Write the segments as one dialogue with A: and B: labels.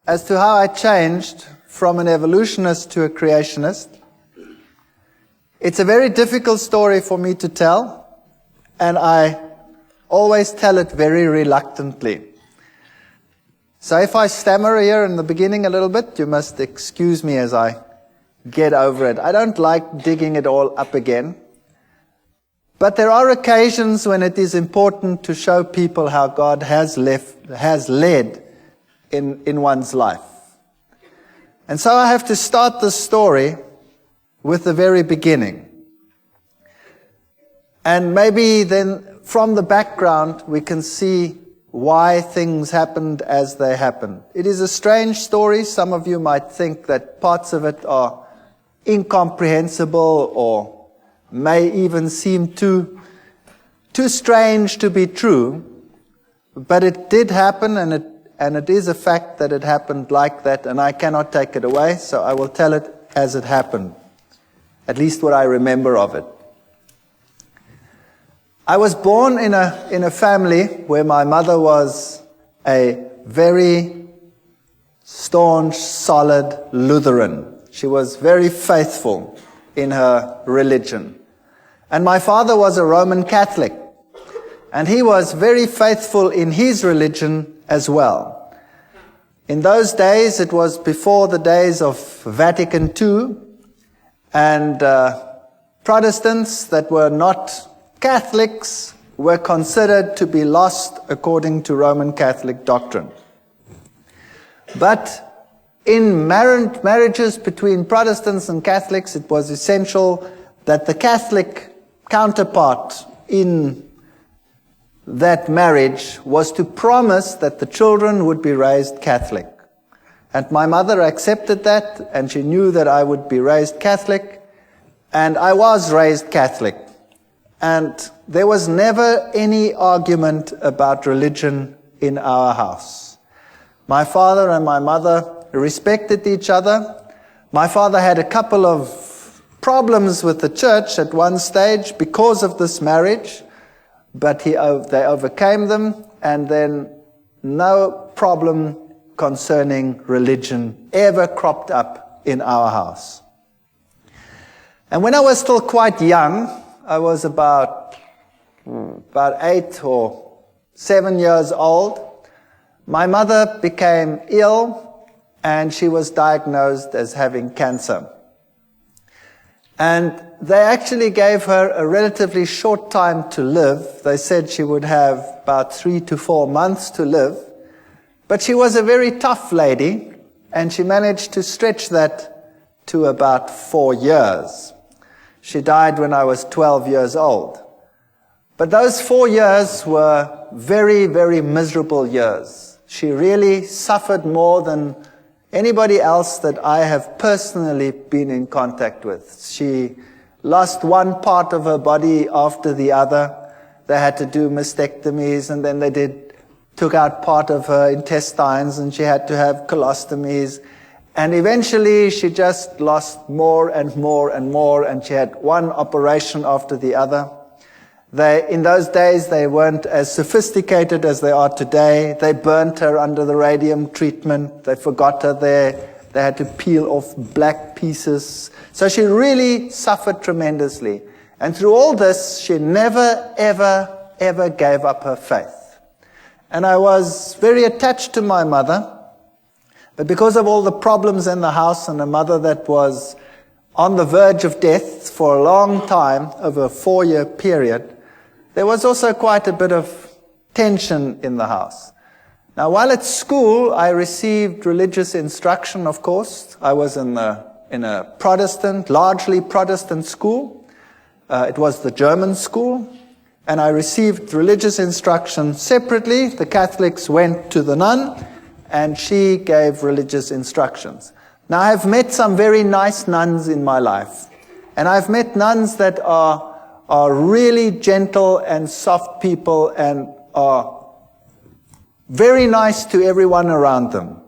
A: as to how I changed from an evolutionist to a creationist. It's a very difficult story for me to tell, and I always tell it very reluctantly. So if I stammer here in the beginning a little bit, you must excuse me as I get over it. I don't like digging it all up again. But there are occasions when it is important to show people how God has led in one's life. And so I have to start the story with the very beginning. And maybe then from the background we can see why things happened as they happened. It is a strange story. Some of you might think that parts of it are incomprehensible or may even seem too strange to be true. But it did happen, and it is a fact that it happened like that, and I cannot take it away, so I will tell it as it happened, at least what I remember of it. I was born in a family where my mother was a very staunch, solid Lutheran. She was very faithful in her religion. And my father was a Roman Catholic, and he was very faithful in his religion as well. In those days, it was before the days of Vatican II, and Protestants that were not Catholics were considered to be lost according to Roman Catholic doctrine. But in marriages between Protestants and Catholics, it was essential that the Catholic counterpart in that marriage was to promise that the children would be raised Catholic. And my mother accepted that, and she knew that I would be raised Catholic, and I was raised Catholic. And there was never any argument about religion in our house. My father and my mother respected each other. My father had a couple of problems with the church at one stage because of this marriage, but they overcame them, and then no problem concerning religion ever cropped up in our house. And when I was still quite young, I was about 8 or 7 years old, my mother became ill, and she was diagnosed as having cancer. And they actually gave her a relatively short time to live. They said she would have about 3 to 4 months to live. But she was a very tough lady, and she managed to stretch that to about 4 years. She died when I was 12 years old. But those 4 years were very, very miserable years. She really suffered more than anybody else that I have personally been in contact with. She lost one part of her body after the other. They had to do mastectomies, and then took out part of her intestines, and she had to have colostomies. And eventually she just lost more and more and more, and she had one operation after the other. In those days, they weren't as sophisticated as they are today. They burnt her under the radium treatment. They forgot her there. They had to peel off black pieces. So she really suffered tremendously. And through all this, she never, ever, ever gave up her faith. And I was very attached to my mother. But because of all the problems in the house, and a mother that was on the verge of death for a long time, over a 4-year period, there was also quite a bit of tension in the house. Now, while at school, I received religious instruction, of course. I was in a Protestant, largely Protestant school. It was the German school. And I received religious instruction separately. The Catholics went to the nun, and she gave religious instructions. Now, I've met some very nice nuns in my life. And I've met nuns that are really gentle and soft people and are very nice to everyone around them.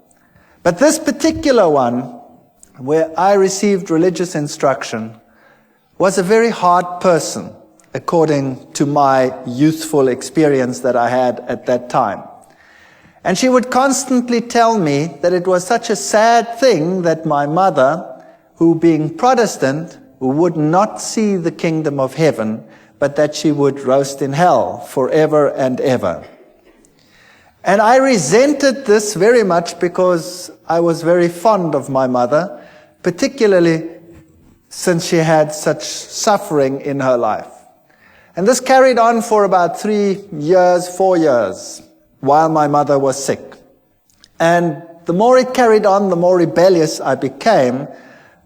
A: But this particular one, where I received religious instruction, was a very hard person, according to my youthful experience that I had at that time. And she would constantly tell me that it was such a sad thing that my mother, who being Protestant, would not see the kingdom of heaven, but that she would roast in hell forever and ever. And I resented this very much because I was very fond of my mother, particularly since she had such suffering in her life. And this carried on for about 4 years, while my mother was sick. And the more it carried on, the more rebellious I became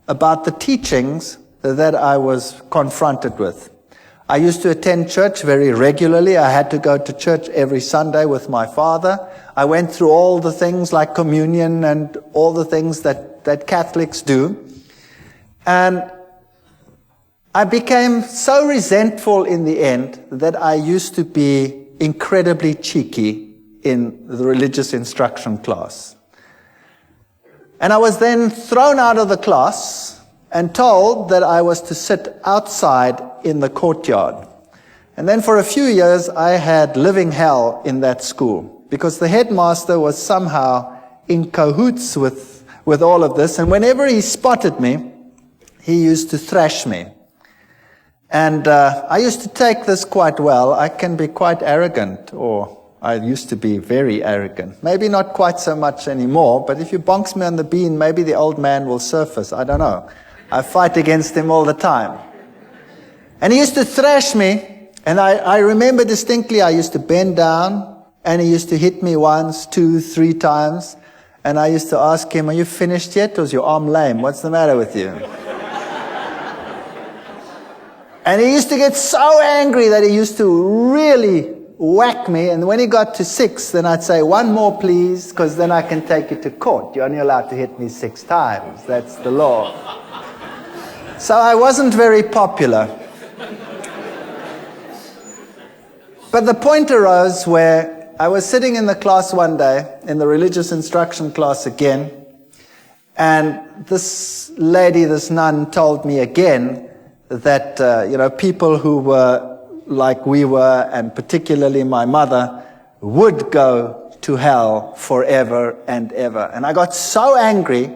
A: about the teachings that I was confronted with. I used to attend church very regularly. I had to go to church every Sunday with my father. I went through all the things like communion and all the things that Catholics do. And I became so resentful in the end that I used to be incredibly cheeky in the religious instruction class. And I was then thrown out of the class and told that I was to sit outside in the courtyard. And then for a few years I had living hell in that school because the headmaster was somehow in cahoots with all of this. And whenever he spotted me, he used to thrash me. And I used to take this quite well. I can be quite arrogant, or I used to be very arrogant. Maybe not quite so much anymore, but if you bonks me on the bean, maybe the old man will surface. I don't know. I fight against him all the time. And he used to thrash me, and I remember distinctly I used to bend down, and he used to hit me once, 2, 3 times, and I used to ask him, "Are you finished yet, or is your arm lame? What's the matter with you?" And he used to get so angry that he used to really whack me, and when he got to 6, then I'd say, "1 more please, because then I can take you to court. You're only allowed to hit me 6 times. That's the law." So I wasn't very popular. But the point arose where I was sitting in the class one day, in the religious instruction class again, and this lady, this nun, told me again that, people who were like we were, and particularly my mother, would go to hell forever and ever. And I got so angry,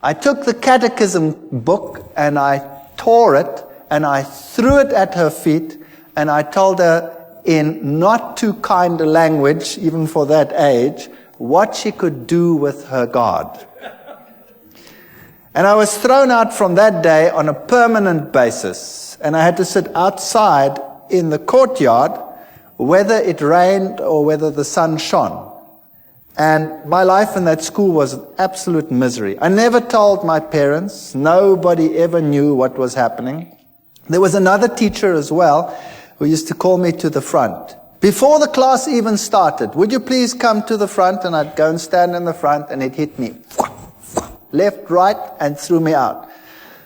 A: I took the catechism book and I tore it and I threw it at her feet, and I told her in not too kind a language, even for that age, what she could do with her God. And I was thrown out from that day on a permanent basis, and I had to sit outside in the courtyard, whether it rained or whether the sun shone. And my life in that school was absolute misery. I never told my parents. Nobody ever knew what was happening. There was another teacher as well who used to call me to the front. Before the class even started, "Would you please come to the front?" And I'd go and stand in the front, and he'd hit me left, right, and threw me out.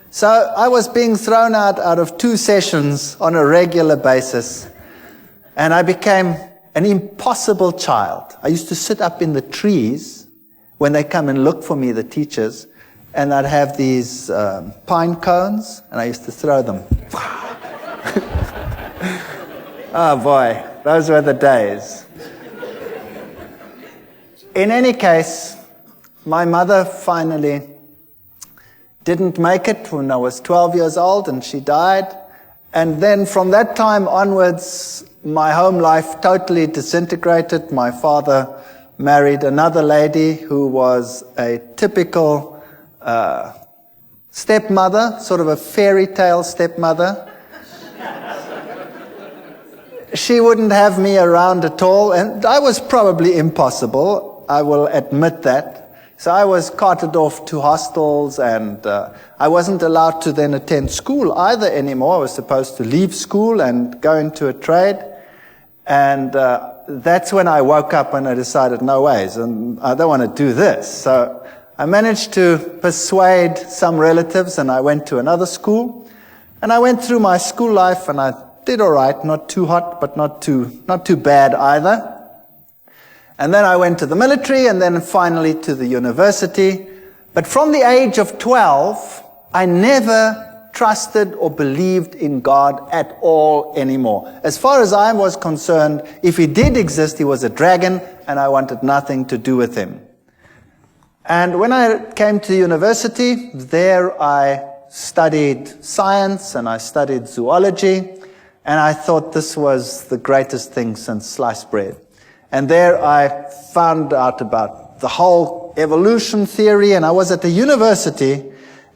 A: So I was being thrown out of 2 sessions on a regular basis, and I became an impossible child. I used to sit up in the trees when they come and look for me, the teachers, and I'd have these pine cones, and I used to throw them. Oh boy, those were the days. In any case, my mother finally didn't make it when I was 12 years old, and she died. And then from that time onwards, my home life totally disintegrated. My father married another lady who was a typical stepmother, sort of a fairy tale stepmother. She wouldn't have me around at all, and I was probably impossible, I will admit that. So I was carted off to hostels, and I wasn't allowed to then attend school either anymore. I was supposed to leave school and go into a trade. And that's when I woke up and I decided, no ways, and I don't want to do this. So I managed to persuade some relatives, and I went to another school. And I went through my school life, and I did all right, not too hot, but not too bad either. And then I went to the military, and then finally to the university. But from the age of 12, I never trusted or believed in God at all anymore. As far as I was concerned, if he did exist, he was a dragon, and I wanted nothing to do with him. And when I came to university, there I studied science and I studied zoology, and I thought this was the greatest thing since sliced bread. And there I found out about the whole evolution theory, and I was at a university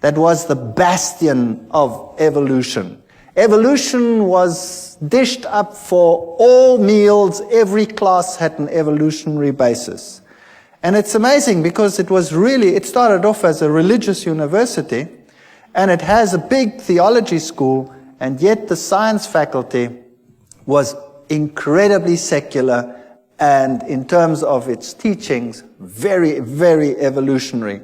A: that was the bastion of evolution. Evolution was dished up for all meals. Every class had an evolutionary basis. And it's amazing because it started off as a religious university, and it has a big theology school, and yet the science faculty was incredibly secular, and in terms of its teachings, very, very evolutionary.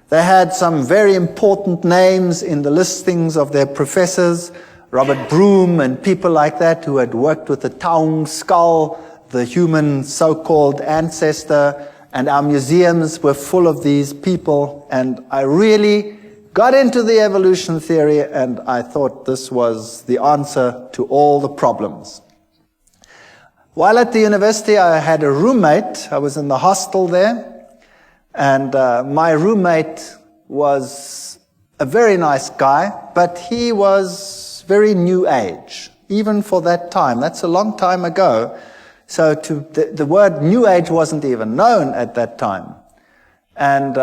A: They had some very important names in the listings of their professors, Robert Broom and people like that who had worked with the Taung skull, the human so-called ancestor, and our museums were full of these people, and I really got into the evolution theory, and I thought this was the answer to all the problems. While at the university, I had a roommate. I was in the hostel there. And my roommate was a very nice guy, but he was very new age, even for that time. That's a long time ago. So the word new age wasn't even known at that time. And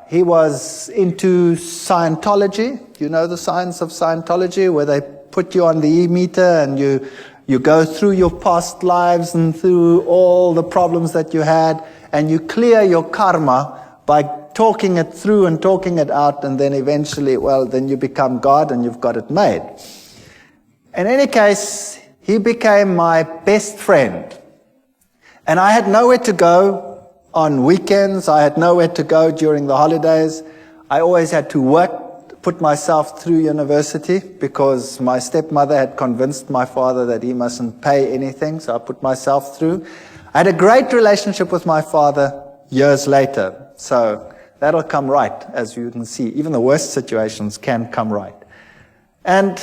A: he was into Scientology. You know the science of Scientology, where they put you on the e-meter and you go through your past lives and through all the problems that you had, and you clear your karma by talking it through and talking it out, and then eventually, then you become God and you've got it made. In any case, he became my best friend. And I had nowhere to go on weekends. I had nowhere to go during the holidays. I always had to work, put myself through university, because my stepmother had convinced my father that he mustn't pay anything, so I put myself through. I had a great relationship with my father years later. So that'll come right, as you can see. Even the worst situations can come right. And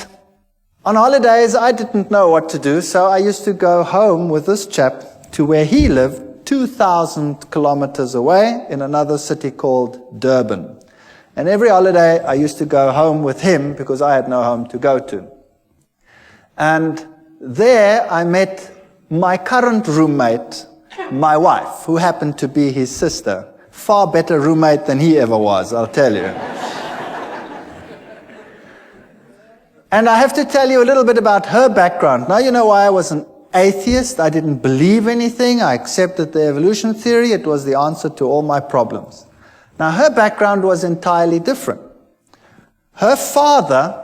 A: on holidays, I didn't know what to do, so I used to go home with this chap to where he lived, 2,000 kilometers away, in another city called Durban. And every holiday, I used to go home with him because I had no home to go to. And there I met my current roommate, my wife, who happened to be his sister. Far better roommate than he ever was, I'll tell you. And I have to tell you a little bit about her background. Now you know why I was an atheist. I didn't believe anything. I accepted the evolution theory. It was the answer to all my problems. Now her background was entirely different. Her father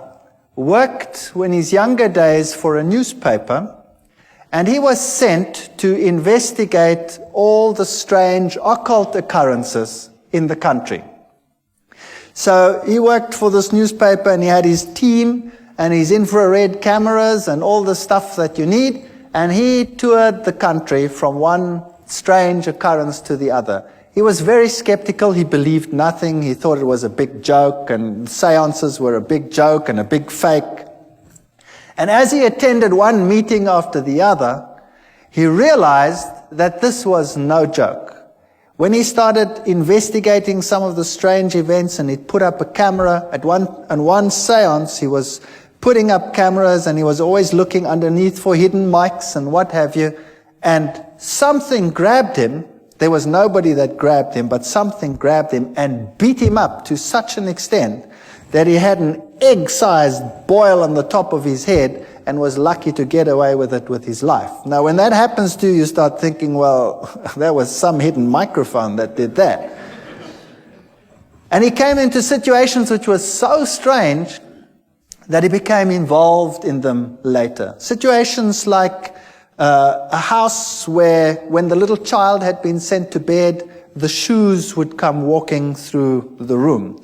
A: worked in his younger days for a newspaper, and he was sent to investigate all the strange occult occurrences in the country. So he worked for this newspaper, and he had his team and his infrared cameras and all the stuff that you need, and he toured the country from one strange occurrence to the other. He was very skeptical. He believed nothing. He thought it was a big joke, and seances were a big joke and a big fake. And as he attended one meeting after the other, he realized that this was no joke. When he started investigating some of the strange events, and he'd put up a camera at one seance, he was putting up cameras, and he was always looking underneath for hidden mics and what have you, and something grabbed him. There was nobody that grabbed him, but something grabbed him and beat him up to such an extent that he had an egg-sized boil on the top of his head and was lucky to get away with it with his life. Now, when that happens to you, you start thinking, well, there was some hidden microphone that did that. And he came into situations which were so strange that he became involved in them later. Situations like a house where, when the little child had been sent to bed, the shoes would come walking through the room.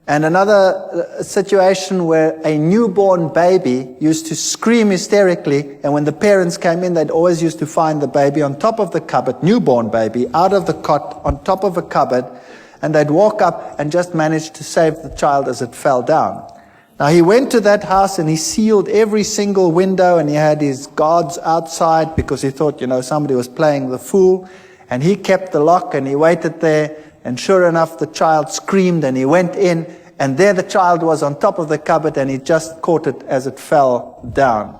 A: And another situation where a newborn baby used to scream hysterically, and when the parents came in, they'd always used to find the baby on top of the cupboard, newborn baby, out of the cot, on top of a cupboard, and they'd walk up and just manage to save the child as it fell down. Now he went to that house and he sealed every single window, and he had his guards outside because he thought, somebody was playing the fool. And he kept the lock and he waited there, and sure enough the child screamed and he went in, and there the child was on top of the cupboard, and he just caught it as it fell down.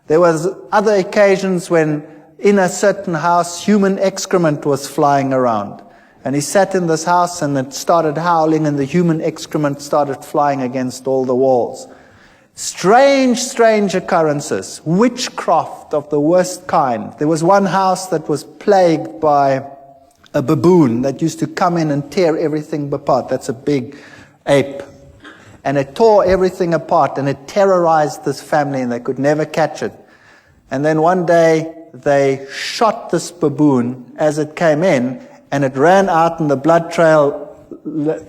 A: There was other occasions when in a certain house human excrement was flying around. And he sat in this house and it started howling, and the human excrement started flying against all the walls. Strange, strange occurrences. Witchcraft of the worst kind. There was one house that was plagued by a baboon that used to come in and tear everything apart. That's a big ape. And it tore everything apart, and it terrorized this family, and they could never catch it. And then one day they shot this baboon as it came in, and it ran out, and the blood trail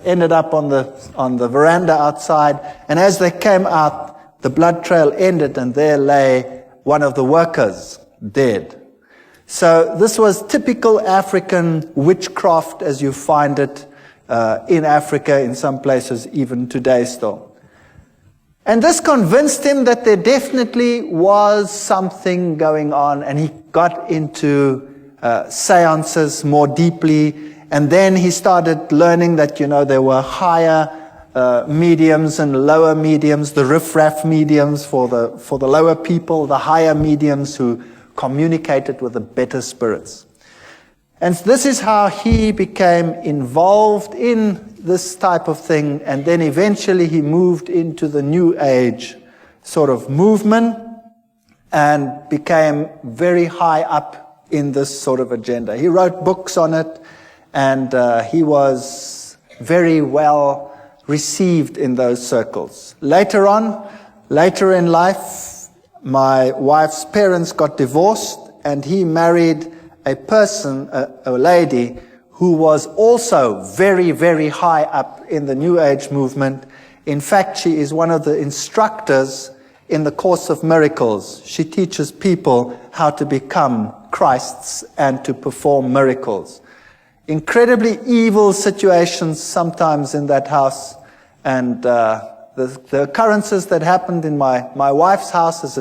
A: ended up on the veranda outside. And as they came out, the blood trail ended, and there lay one of the workers dead. So this was typical African witchcraft as you find it in Africa, in some places even today still. And this convinced him that there definitely was something going on, and he got into seances more deeply, and then he started learning that, there were higher mediums and lower mediums, the riff-raff mediums for the lower people, the higher mediums who communicated with the better spirits. And this is how he became involved in this type of thing, and then eventually he moved into the New Age sort of movement and became very high up in this sort of agenda. He wrote books on it, and he was very well received in those circles. Later in life, my wife's parents got divorced, and he married a lady who was also very, very high up in the New Age movement. In fact, she is one of the instructors in the Course of Miracles. She teaches people how to become Christs and to perform miracles. Incredibly evil situations sometimes in that house, and the occurrences that happened in my wife's house as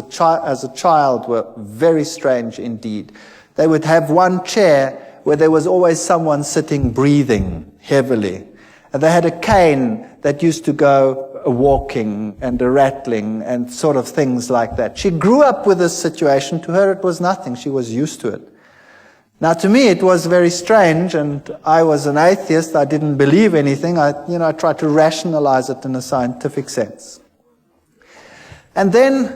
A: a child were very strange indeed. They would have one chair where there was always someone sitting breathing heavily. And they had a cane that used to go walking and a rattling and sort of things like that. She grew up with this situation. To her it was nothing. She was used to it. Now to me it was very strange, and I was an atheist. I didn't believe anything. I tried to rationalize it in a scientific sense. And then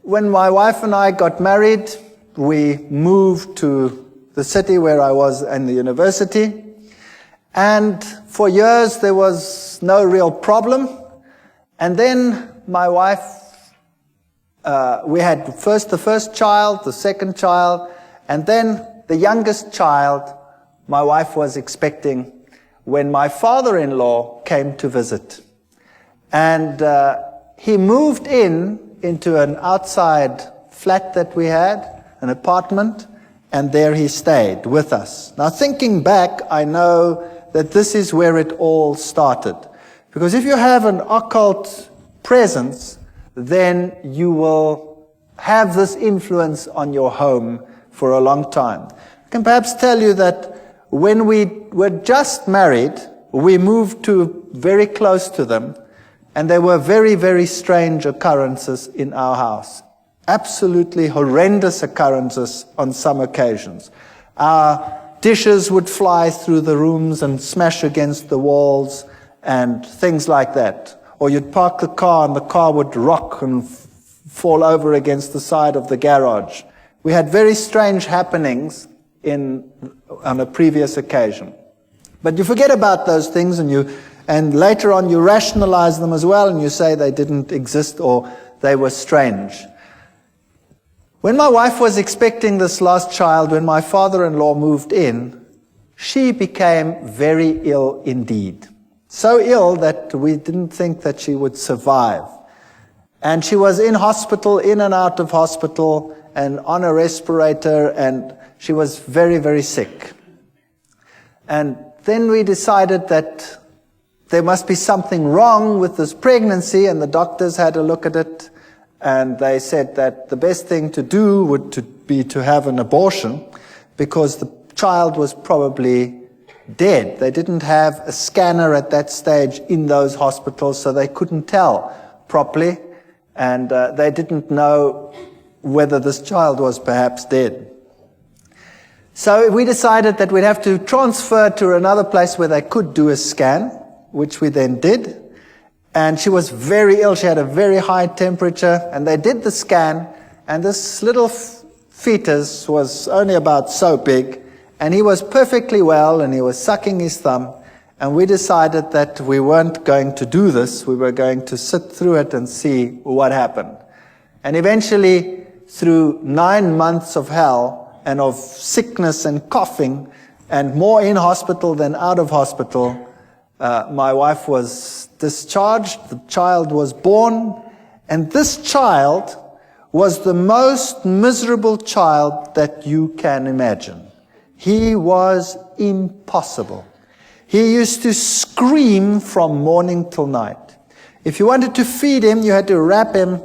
A: when my wife and I got married, we moved to the city where I was in the university. And for years there was no real problem. And then my wife, we had first the first child, the second child, and then the youngest child my wife was expecting when my father-in-law came to visit. And he moved into an outside flat that we had, an apartment, and there he stayed with us. Now thinking back, I know that this is where it all started. Because if you have an occult presence, then you will have this influence on your home for a long time. I can perhaps tell you that when we were just married, we moved very close to them, and there were very, very strange occurrences in our house. Absolutely horrendous occurrences on some occasions. Our dishes would fly through the rooms and smash against the walls and things like that. Or you'd park the car and the car would rock and fall over against the side of the garage. We had very strange happenings on a previous occasion. But you forget about those things, and later on you rationalize them as well, and you say they didn't exist or they were strange. When my wife was expecting this last child, when my father-in-law moved in, she became very ill indeed. So ill that we didn't think that she would survive. And she was in hospital, in and out of hospital, and on a respirator, and she was very, very sick. And then we decided that there must be something wrong with this pregnancy, and the doctors had a look at it, and they said that the best thing to do would be to have an abortion, because the child was probably dead. They didn't have a scanner at that stage in those hospitals, so they couldn't tell properly, and they didn't know whether this child was perhaps dead. So we decided that we'd have to transfer to another place where they could do a scan, which we then did. And she was very ill. She had a very high temperature, and they did the scan, and this little fetus was only about so big, and he was perfectly well, and he was sucking his thumb. And we decided that we weren't going to do this. We were going to sit through it and see what happened. And eventually, through 9 months of hell and of sickness and coughing, and more in hospital than out of hospital, my wife was discharged. The child was born, and this child was the most miserable child that you can imagine. He was impossible. He used to scream from morning till night. If you wanted to feed him, you had to wrap him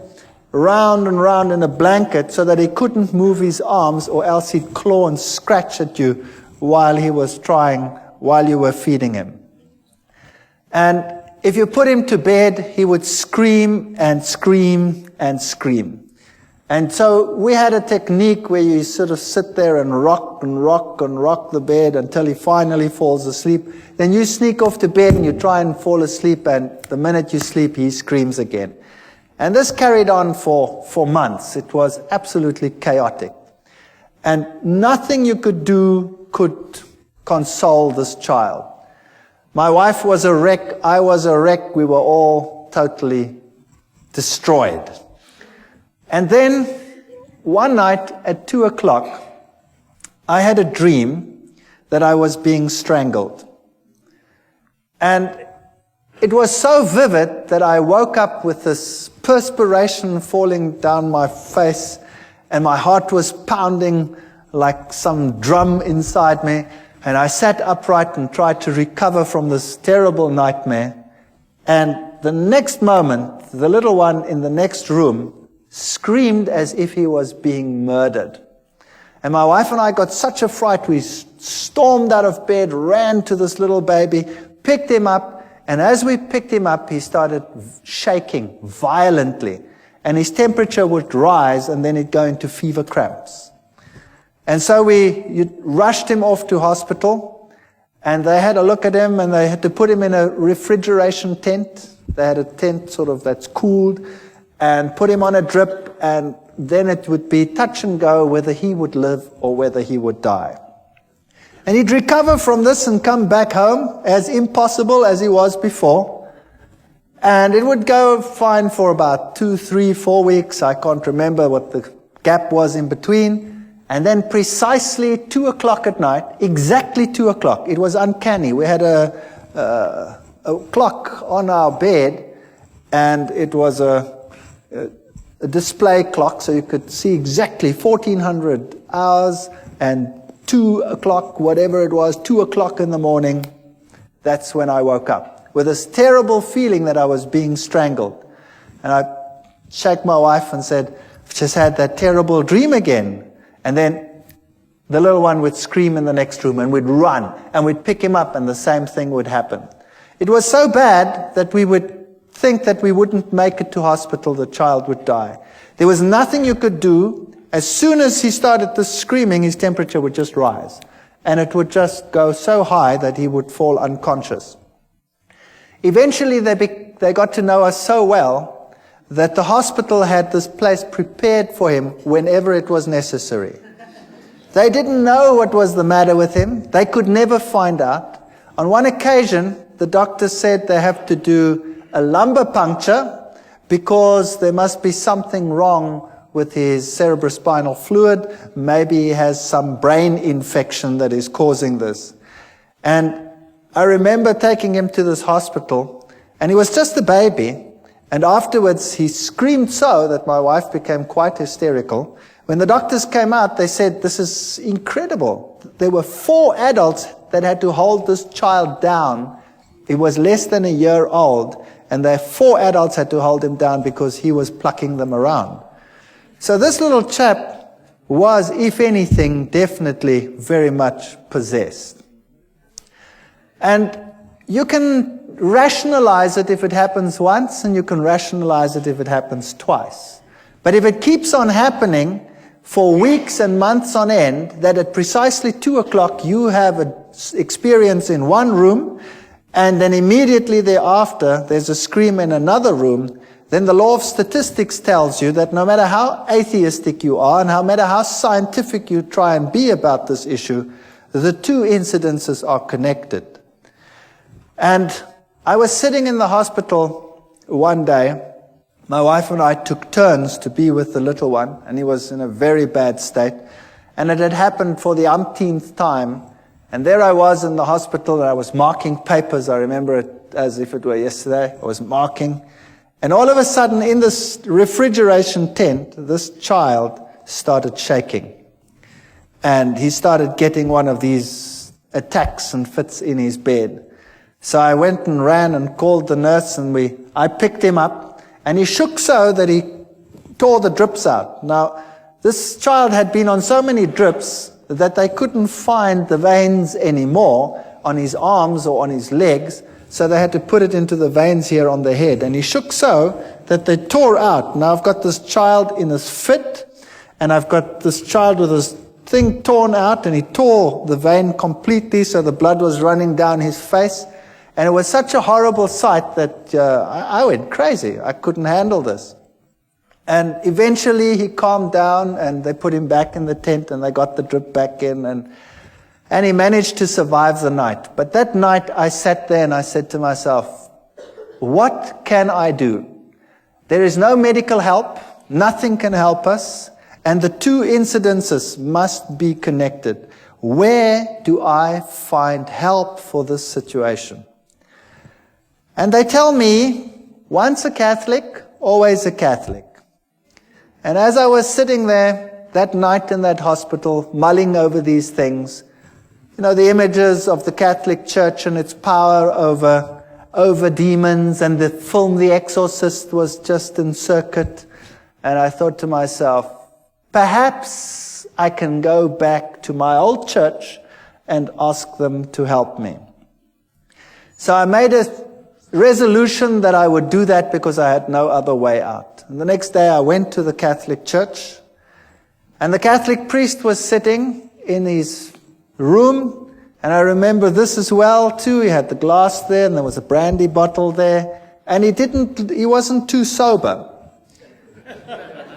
A: round and round in a blanket so that he couldn't move his arms, or else he'd claw and scratch at you while you were feeding him. And if you put him to bed, he would scream and scream and scream. And so we had a technique where you sort of sit there and rock and rock and rock the bed until he finally falls asleep. Then you sneak off to bed and you try and fall asleep, and the minute you sleep, he screams again. And this carried on for months. It was absolutely chaotic. And nothing you could do could console this child. My wife was a wreck. I was a wreck. We were all totally destroyed. And then one night at 2 o'clock, I had a dream that I was being strangled. And it was so vivid that I woke up with this perspiration falling down my face, and my heart was pounding like some drum inside me. And I sat upright and tried to recover from this terrible nightmare. And the next moment, the little one in the next room screamed as if he was being murdered. And my wife and I got such a fright, we stormed out of bed, ran to this little baby, picked him up, and as we picked him up, he started shaking violently. And his temperature would rise, and then he'd go into fever cramps. And so we rushed him off to hospital, and they had a look at him, and they had to put him in a refrigeration tent. They had a tent sort of that's cooled, and put him on a drip, and then it would be touch and go whether he would live or whether he would die. And he'd recover from this and come back home as impossible as he was before. And it would go fine for about 2, 3, 4 weeks. I can't remember what the gap was in between. And then precisely 2 o'clock at night, exactly 2 o'clock, it was uncanny. We had a clock on our bed, and it was a display clock, so you could see exactly 1400 hours, and 2 o'clock, whatever it was, 2 o'clock in the morning, that's when I woke up, with this terrible feeling that I was being strangled. And I shake my wife and said, I've just had that terrible dream again. And then the little one would scream in the next room, and we'd run, and we'd pick him up, and the same thing would happen. It was so bad that we would think that we wouldn't make it to hospital, the child would die. There was nothing you could do. As soon as he started the screaming, his temperature would just rise. And it would just go so high that he would fall unconscious. Eventually, they got to know us so well that the hospital had this place prepared for him whenever it was necessary. They didn't know what was the matter with him. They could never find out. On one occasion, the doctor said they have to do a lumbar puncture because there must be something wrong with his cerebrospinal fluid. Maybe he has some brain infection that is causing this. And I remember taking him to this hospital, and he was just a baby. And afterwards, he screamed so that my wife became quite hysterical. When the doctors came out, they said, this is incredible. There were 4 adults that had to hold this child down He was less than a year old, and 4 adults had to hold him down because he was plucking them around. So this little chap was, if anything, definitely very much possessed. And you can rationalize it if it happens once, and you can rationalize it if it happens twice. But if it keeps on happening for weeks and months on end, that at precisely 2 o'clock you have an experience in one room, and then immediately thereafter there's a scream in another room, then the law of statistics tells you that no matter how atheistic you are and no matter how scientific you try and be about this issue, the two incidences are connected. And I was sitting in the hospital one day. My wife and I took turns to be with the little one, and he was in a very bad state. And it had happened for the umpteenth time. And there I was in the hospital, and I was marking papers. I remember it as if it were yesterday. I was marking. And all of a sudden, in this refrigeration tent, this child started shaking. And he started getting one of these attacks and fits in his bed. So I went and ran and called the nurse, and I picked him up. And he shook so that he tore the drips out. Now, this child had been on so many drips that they couldn't find the veins anymore on his arms or on his legs, so they had to put it into the veins here on the head. And he shook so that they tore out. Now I've got this child in this fit, and I've got this child with this thing torn out, and he tore the vein completely, so the blood was running down his face. And it was such a horrible sight that I went crazy. I couldn't handle this. And eventually he calmed down, and they put him back in the tent, and they got the drip back in, and he managed to survive the night. But that night I sat there and I said to myself, what can I do? There is no medical help. Nothing can help us. And the two incidences must be connected. Where do I find help for this situation? And they tell me, once a Catholic, always a Catholic. And as I was sitting there that night in that hospital, mulling over these things, the images of the Catholic Church and its power over demons, and the film The Exorcist was just in circuit. And I thought to myself, perhaps I can go back to my old church and ask them to help me. So I made a resolution that I would do that because I had no other way out. And the next day I went to the Catholic Church, and the Catholic priest was sitting in his room, and I remember this as well too. He had the glass there, and there was a brandy bottle there, and he wasn't too sober.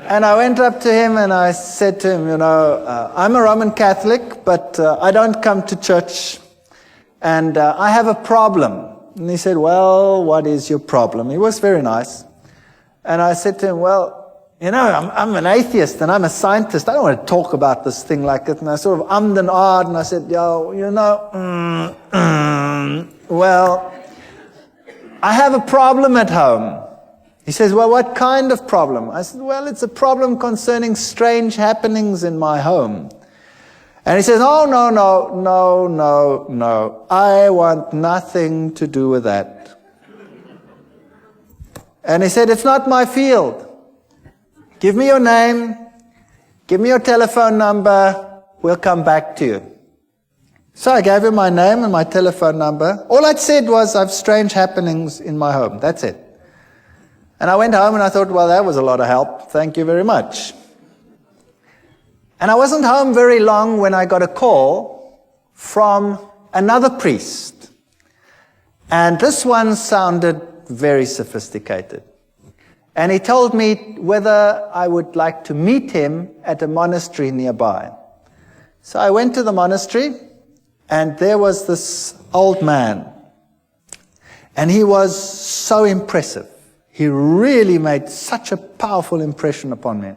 A: And I went up to him and I said to him, I'm a Roman Catholic, but I don't come to church, and I have a problem. And he said, well, what is your problem? He was very nice. And I said to him, well, I'm an atheist and I'm a scientist. I don't want to talk about this thing like that. And I sort of ummed and ahed, and I said, well, I have a problem at home. He says, well, what kind of problem? I said, well, it's a problem concerning strange happenings in my home. And he says, oh, no, I want nothing to do with that. And he said, it's not my field. Give me your name, give me your telephone number, we'll come back to you. So I gave him my name and my telephone number. All I'd said was, I have strange happenings in my home. That's it. And I went home and I thought, well, that was a lot of help. Thank you very much. And I wasn't home very long when I got a call from another priest. And this one sounded very sophisticated. And he told me whether I would like to meet him at a monastery nearby. So I went to the monastery, and there was this old man. And he was so impressive. He really made such a powerful impression upon me.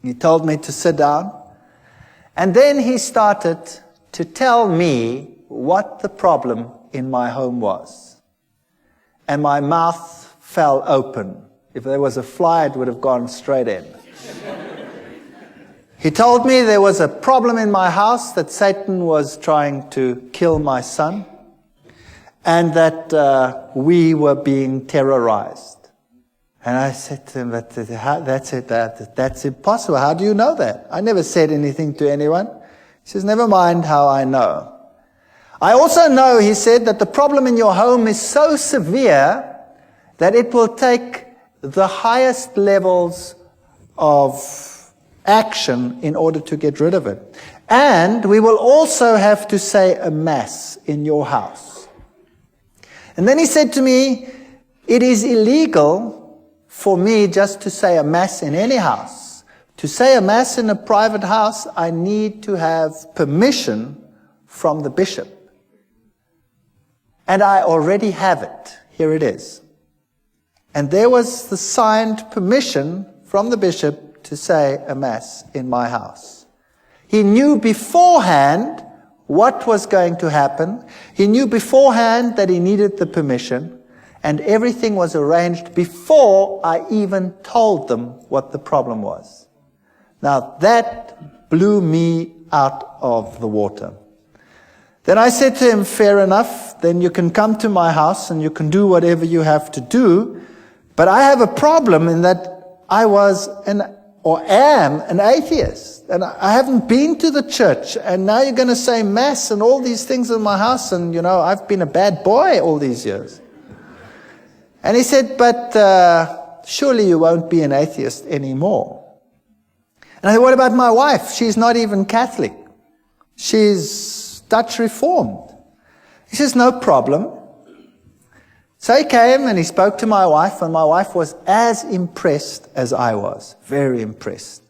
A: He told me to sit down, and then he started to tell me what the problem in my home was. And my mouth fell open. If there was a fly, it would have gone straight in. He told me there was a problem in my house, that Satan was trying to kill my son. and that we were being terrorized. And I said to him, that's impossible. How do you know that? I never said anything to anyone. He says, never mind how I know. I also know, he said, that the problem in your home is so severe that it will take the highest levels of action in order to get rid of it. And we will also have to say a mass in your house. And then he said to me, it is illegal for me just to say a mass in any house. To say a mass in a private house, I need to have permission from the bishop. And I already have it. Here it is. And there was the signed permission from the bishop to say a mass in my house. He knew beforehand what was going to happen. He knew beforehand that he needed the permission, and everything was arranged before I even told them what the problem was. Now that blew me out of the water. Then I said to him, fair enough, then you can come to my house and you can do whatever you have to do, but I have a problem in that I was am an atheist, and I haven't been to the church, and now you're going to say mass and all these things in my house, and I've been a bad boy all these years. And he said, but surely you won't be an atheist anymore. And I said, what about my wife? She's not even Catholic. She's Dutch Reformed. He says, no problem. So he came and he spoke to my wife, and my wife was as impressed as I was, very impressed.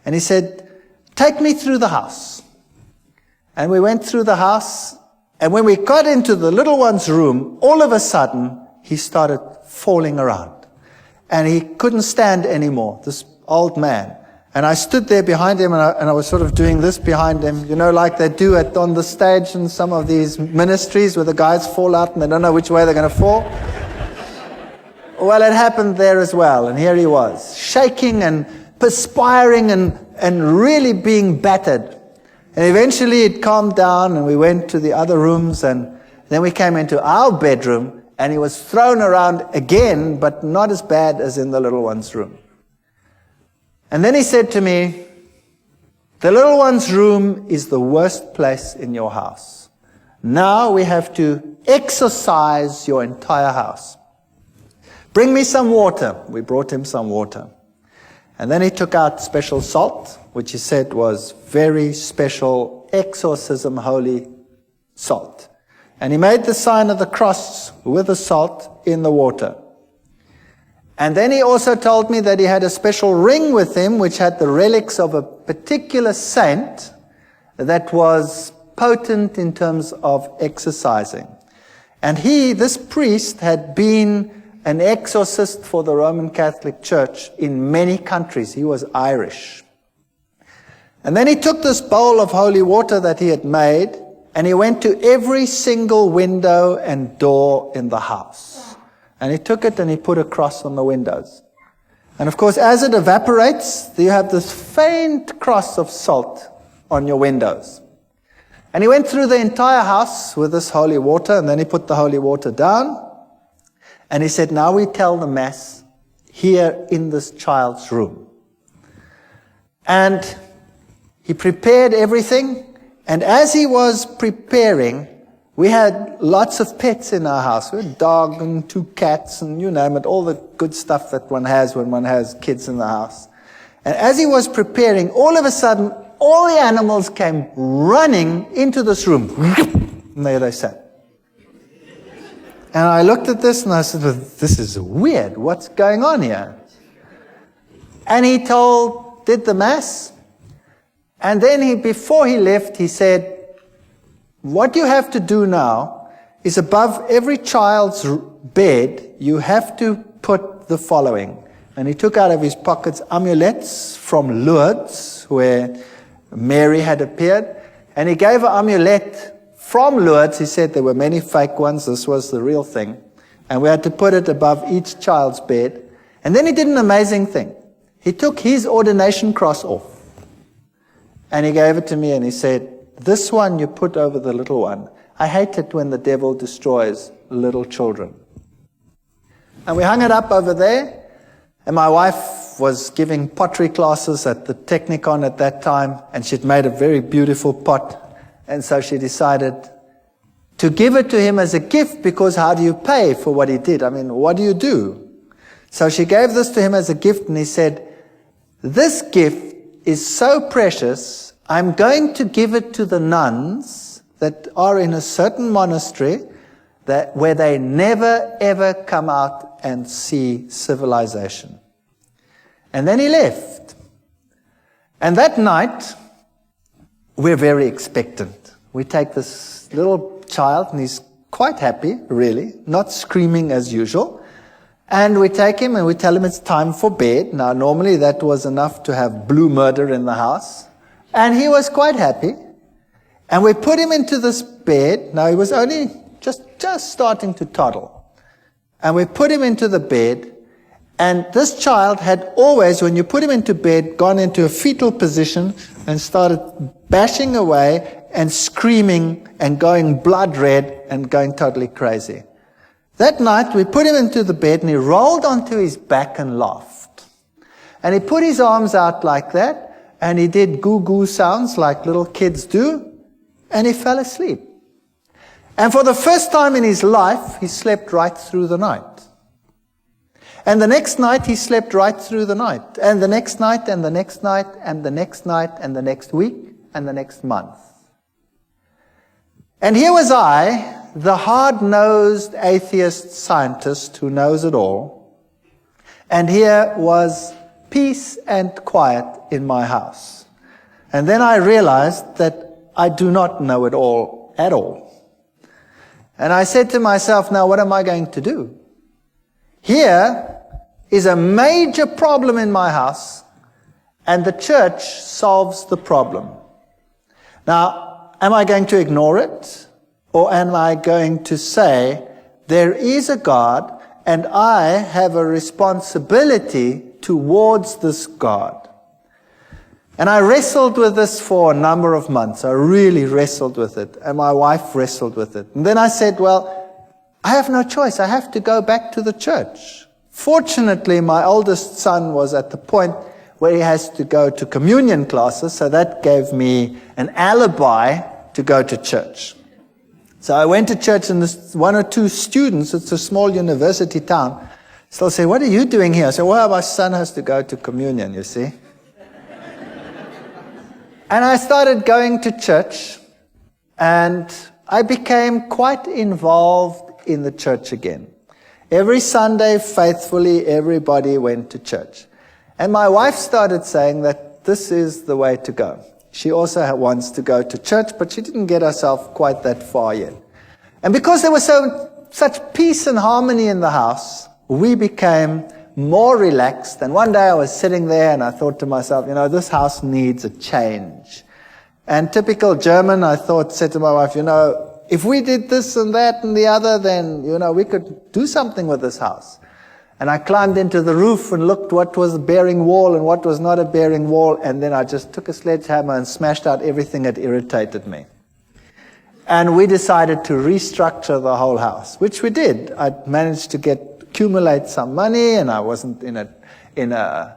A: And he said, take me through the house. And we went through the house, and when we got into the little one's room, all of a sudden, he started falling around. And he couldn't stand anymore, this old man. And I stood there behind him, and I was sort of doing this behind him, like they do on the stage in some of these ministries where the guys fall out and they don't know which way they're going to fall. Well, it happened there as well. And here he was, shaking and perspiring and really being battered. And eventually it calmed down, and we went to the other rooms, and then we came into our bedroom, and he was thrown around again, but not as bad as in the little one's room. And then he said to me, the little one's room is the worst place in your house. Now we have to exorcise your entire house. Bring me some water. We brought him some water. And then he took out special salt, which he said was very special exorcism holy salt. And he made the sign of the cross with the salt in the water. And then he also told me that he had a special ring with him which had the relics of a particular saint that was potent in terms of exorcising. And this priest, had been an exorcist for the Roman Catholic Church in many countries. He was Irish. And then he took this bowl of holy water that he had made, and he went to every single window and door in the house. And he took it and he put a cross on the windows. And of course, as it evaporates, you have this faint cross of salt on your windows. And he went through the entire house with this holy water, and then he put the holy water down. And he said, now we tell the Mass here in this child's room. And he prepared everything. And as he was preparing, we had lots of pets in our house. We had a dog and 2 cats and you name it, all the good stuff that one has when one has kids in the house. And as he was preparing, all of a sudden, all the animals came running into this room. And there they sat. And I looked at this and I said, well, this is weird. What's going on here? And he did the Mass. And then before he left, he said, what you have to do now is above every child's bed, you have to put the following. And he took out of his pockets amulets from Lourdes, where Mary had appeared. And he gave an amulet from Lourdes. He said there were many fake ones. This was the real thing. And we had to put it above each child's bed. And then he did an amazing thing. He took his ordination cross off. And he gave it to me and he said, this one you put over the little one. I hate it when the devil destroys little children. And we hung it up over there, and my wife was giving pottery classes at the Technicon at that time, and she'd made a very beautiful pot, and so she decided to give it to him as a gift, because how do you pay for what he did? I mean, what do you do? So she gave this to him as a gift, and he said, this gift is so precious, I'm going to give it to the nuns that are in a certain monastery where they never ever come out and see civilization. And then he left. And that night, we're very expectant. We take this little child, and he's quite happy, really, not screaming as usual. And we take him and we tell him it's time for bed. Now, normally that was enough to have blue murder in the house. And he was quite happy. And we put him into this bed. Now, he was only just starting to toddle. And we put him into the bed. And this child had always, when you put him into bed, gone into a fetal position and started bashing away and screaming and going blood red and going totally crazy. That night, we put him into the bed, and he rolled onto his back and laughed. And he put his arms out like that, and he did goo-goo sounds like little kids do, and he fell asleep. And for the first time in his life, he slept right through the night. And the next night, he slept right through the night. And the next night, and the next night, and the next night, and the next week, and the next month. And here was I, the hard-nosed atheist scientist who knows it all. And here was peace and quiet in my house. And then I realized that I do not know it all at all. And I said to myself, now what am I going to do? Here is a major problem in my house, and the church solves the problem. Now, am I going to ignore it? Or am I going to say, there is a God, and I have a responsibility towards this God? And I wrestled with this for a number of months. I really wrestled with it, and my wife wrestled with it. And then I said, well, I have no choice. I have to go back to the church. Fortunately, my oldest son was at the point where he has to go to communion classes, so that gave me an alibi to go to church. So I went to church, and this one or two students, it's a small university town, still say, what are you doing here? I said, well, my son has to go to communion, you see. And I started going to church, and I became quite involved in the church again. Every Sunday, faithfully, everybody went to church. And my wife started saying that this is the way to go. She also wants to go to church, but she didn't get herself quite that far yet. And because there was such peace and harmony in the house, we became more relaxed. And one day I was sitting there, and I thought to myself, this house needs a change. And typical German, I said to my wife, if we did this and that and the other, then, we could do something with this house. And I climbed into the roof and looked what was a bearing wall and what was not a bearing wall, and then I just took a sledgehammer and smashed out everything that irritated me. And we decided to restructure the whole house, which we did. I managed to accumulate some money, and I wasn't in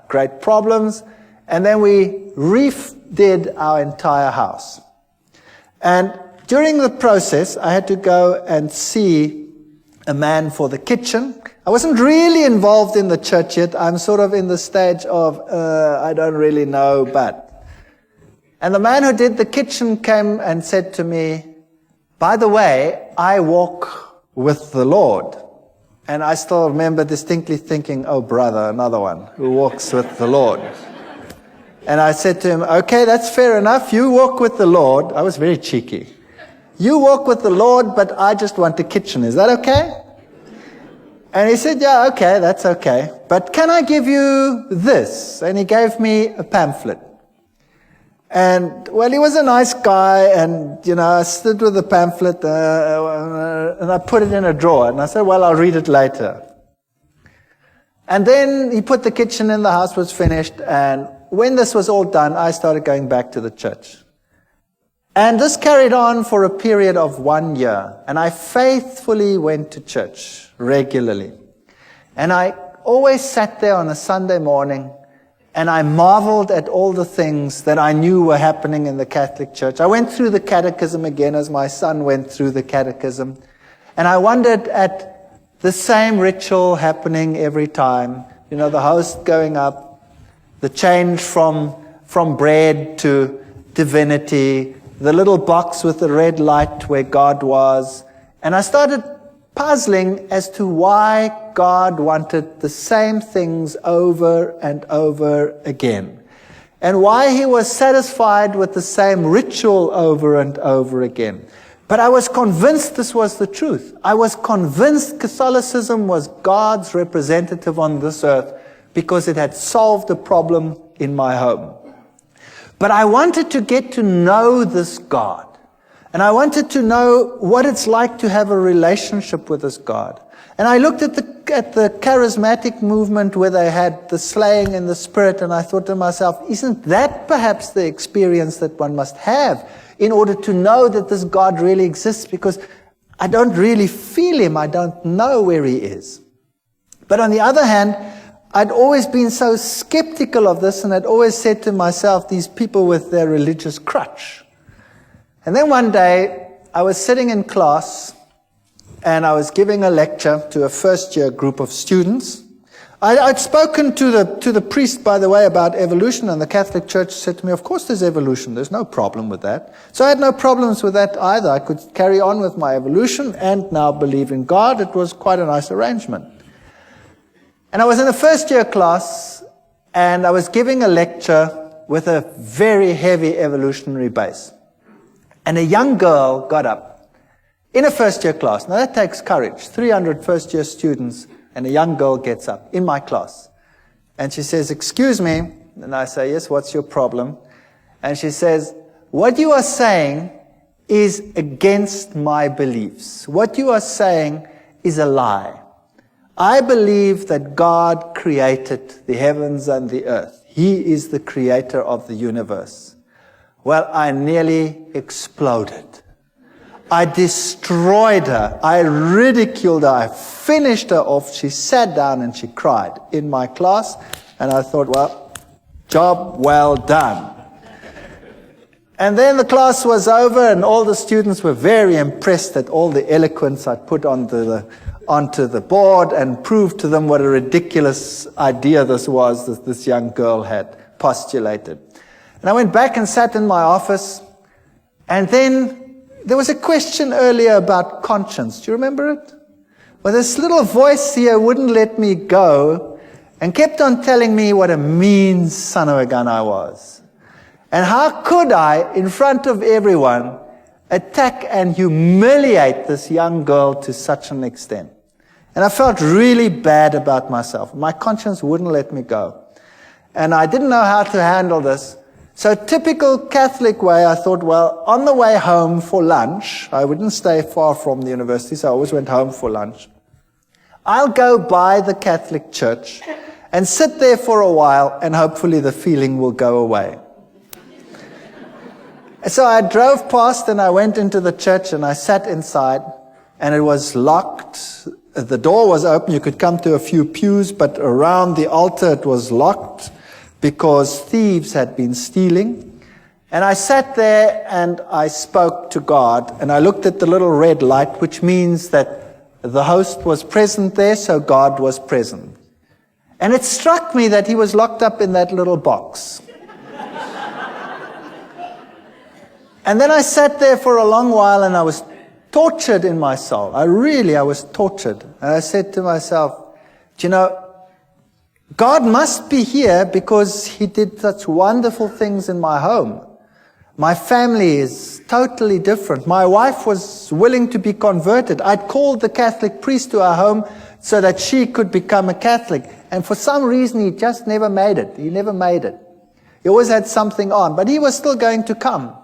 A: great problems. And then we redid our entire house. And during the process, I had to go and see a man for the kitchen. I wasn't really involved in the church yet. I'm sort of in the stage of, I don't really know, but. And the man who did the kitchen came and said to me, by the way, I walk with the Lord. And I still remember distinctly thinking, oh brother, another one who walks with the Lord. And I said to him, okay, that's fair enough. You walk with the Lord. I was very cheeky. You walk with the Lord, but I just want a kitchen. Is that okay? And he said, yeah, okay, that's okay. But can I give you this? And he gave me a pamphlet. And, well, he was a nice guy, and, I stood with the pamphlet, and I put it in a drawer. And I said, well, I'll read it later. And then he put the kitchen in, the house was finished, and when this was all done, I started going back to the church. And this carried on for a period of 1 year. And I faithfully went to church regularly. And I always sat there on a Sunday morning and I marveled at all the things that I knew were happening in the Catholic Church. I went through the catechism again as my son went through the catechism. And I wondered at the same ritual happening every time. You know, the host going up, the change from bread to divinity, the little box with the red light where God was. And I started puzzling as to why God wanted the same things over and over again. And why he was satisfied with the same ritual over and over again. But I was convinced this was the truth. I was convinced Catholicism was God's representative on this earth because it had solved a problem in my home. But I wanted to get to know this God. And I wanted to know what it's like to have a relationship with this God. And I looked at the charismatic movement where they had the slaying in the spirit, and I thought to myself, isn't that perhaps the experience that one must have in order to know that this God really exists? Because I don't really feel him. I don't know where he is. But on the other hand, I'd always been so skeptical of this, and I'd always said to myself, these people with their religious crutch. And then one day, I was sitting in class, and I was giving a lecture to a first-year group of students. I'd spoken to the priest, by the way, about evolution, and the Catholic Church said to me, of course there's evolution, there's no problem with that. So I had no problems with that either. I could carry on with my evolution and now believe in God. It was quite a nice arrangement. And I was in a first-year class, and I was giving a lecture with a very heavy evolutionary base. And a young girl got up in a first-year class. Now that takes courage. 300 first-year students, and a young girl gets up in my class. And she says, excuse me. And I say, yes, what's your problem? And she says, what you are saying is against my beliefs. What you are saying is a lie. I believe that God created the heavens and the earth. He is the creator of the universe. Well, I nearly exploded. I destroyed her. I ridiculed her. I finished her off. She sat down and she cried in my class. And I thought, well, job well done. And then the class was over, and all the students were very impressed at all the eloquence I put onto the board and proved to them what a ridiculous idea this was that this young girl had postulated. And I went back and sat in my office, and then there was a question earlier about conscience. Do you remember it? Well, this little voice here wouldn't let me go and kept on telling me what a mean son of a gun I was. And how could I, in front of everyone, attack and humiliate this young girl to such an extent? And I felt really bad about myself. My conscience wouldn't let me go. And I didn't know how to handle this. So typical Catholic way, I thought, well, on the way home for lunch, I wouldn't stay far from the university, so I always went home for lunch. I'll go by the Catholic Church and sit there for a while, and hopefully the feeling will go away. So I drove past and I went into the church and I sat inside, and it was locked. The door was open. You could come to a few pews, but around the altar it was locked because thieves had been stealing. And I sat there and I spoke to God, and I looked at the little red light, which means that the host was present there, so God was present. And it struck me that he was locked up in that little box. And then I sat there for a long while, and I was tortured in my soul. I was tortured. And I said to myself, do you know, God must be here because he did such wonderful things in my home. My family is totally different. My wife was willing to be converted. I'd called the Catholic priest to our home so that she could become a Catholic. And for some reason, he just never made it. He never made it. He always had something on, but he was still going to come.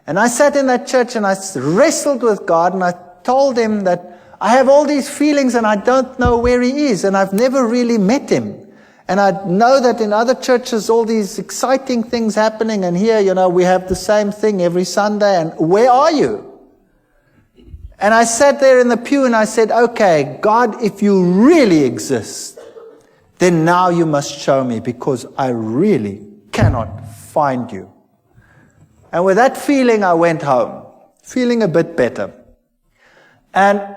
A: And I sat in that church and I wrestled with God, and I told him that I have all these feelings and I don't know where he is, and I've never really met him. And I know that in other churches, all these exciting things happening, and here, we have the same thing every Sunday, and where are you? And I sat there in the pew and I said, okay, God, if you really exist, then now you must show me, because I really cannot find you. And with that feeling, I went home, feeling a bit better. And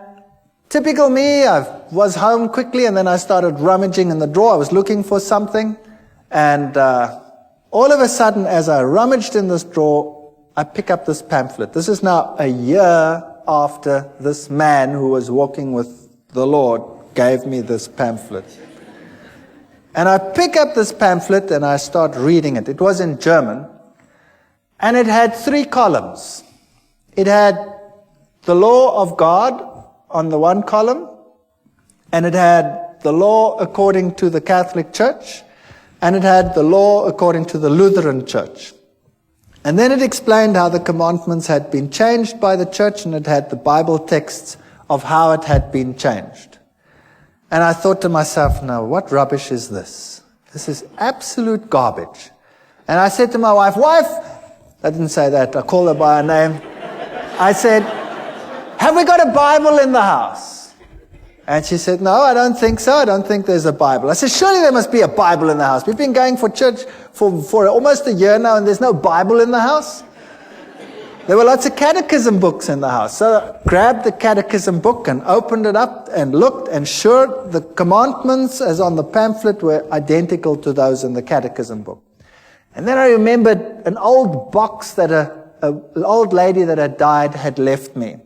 A: typical me, I was home quickly, and then I started rummaging in the drawer. I was looking for something, and all of a sudden, as I rummaged in this drawer, I pick up this pamphlet. This is now a year after this man who was walking with the Lord gave me this pamphlet. And I pick up this pamphlet and I start reading it. It was in German, and it had 3 columns. It had the law of God on the one column, and it had the law according to the Catholic Church, and it had the law according to the Lutheran Church. And then it explained how the commandments had been changed by the church, and it had the Bible texts of how it had been changed. And I thought to myself, now, what rubbish is this? This is absolute garbage. And I said to my wife, I didn't say that, I called her by her name. I said, have we got a Bible in the house? And she said, no, I don't think so. I don't think there's a Bible. I said, surely there must be a Bible in the house. We've been going for church for almost a year now, and there's no Bible in the house. There were lots of catechism books in the house. So I grabbed the catechism book and opened it up and looked, and sure, the commandments as on the pamphlet were identical to those in the catechism book. And then I remembered an old box that an old lady that had died had left me.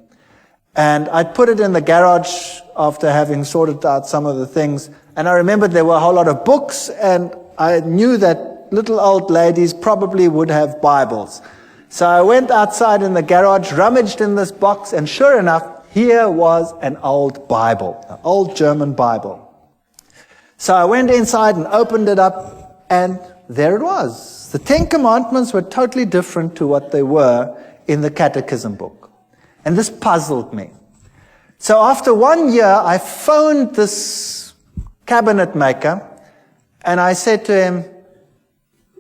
A: And I'd put it in the garage after having sorted out some of the things. And I remembered there were a whole lot of books, and I knew that little old ladies probably would have Bibles. So I went outside in the garage, rummaged in this box, and sure enough, here was an old Bible, an old German Bible. So I went inside and opened it up, and there it was. The 10 Commandments were totally different to what they were in the catechism book. And this puzzled me. So after 1 year, I phoned this cabinet maker, and I said to him,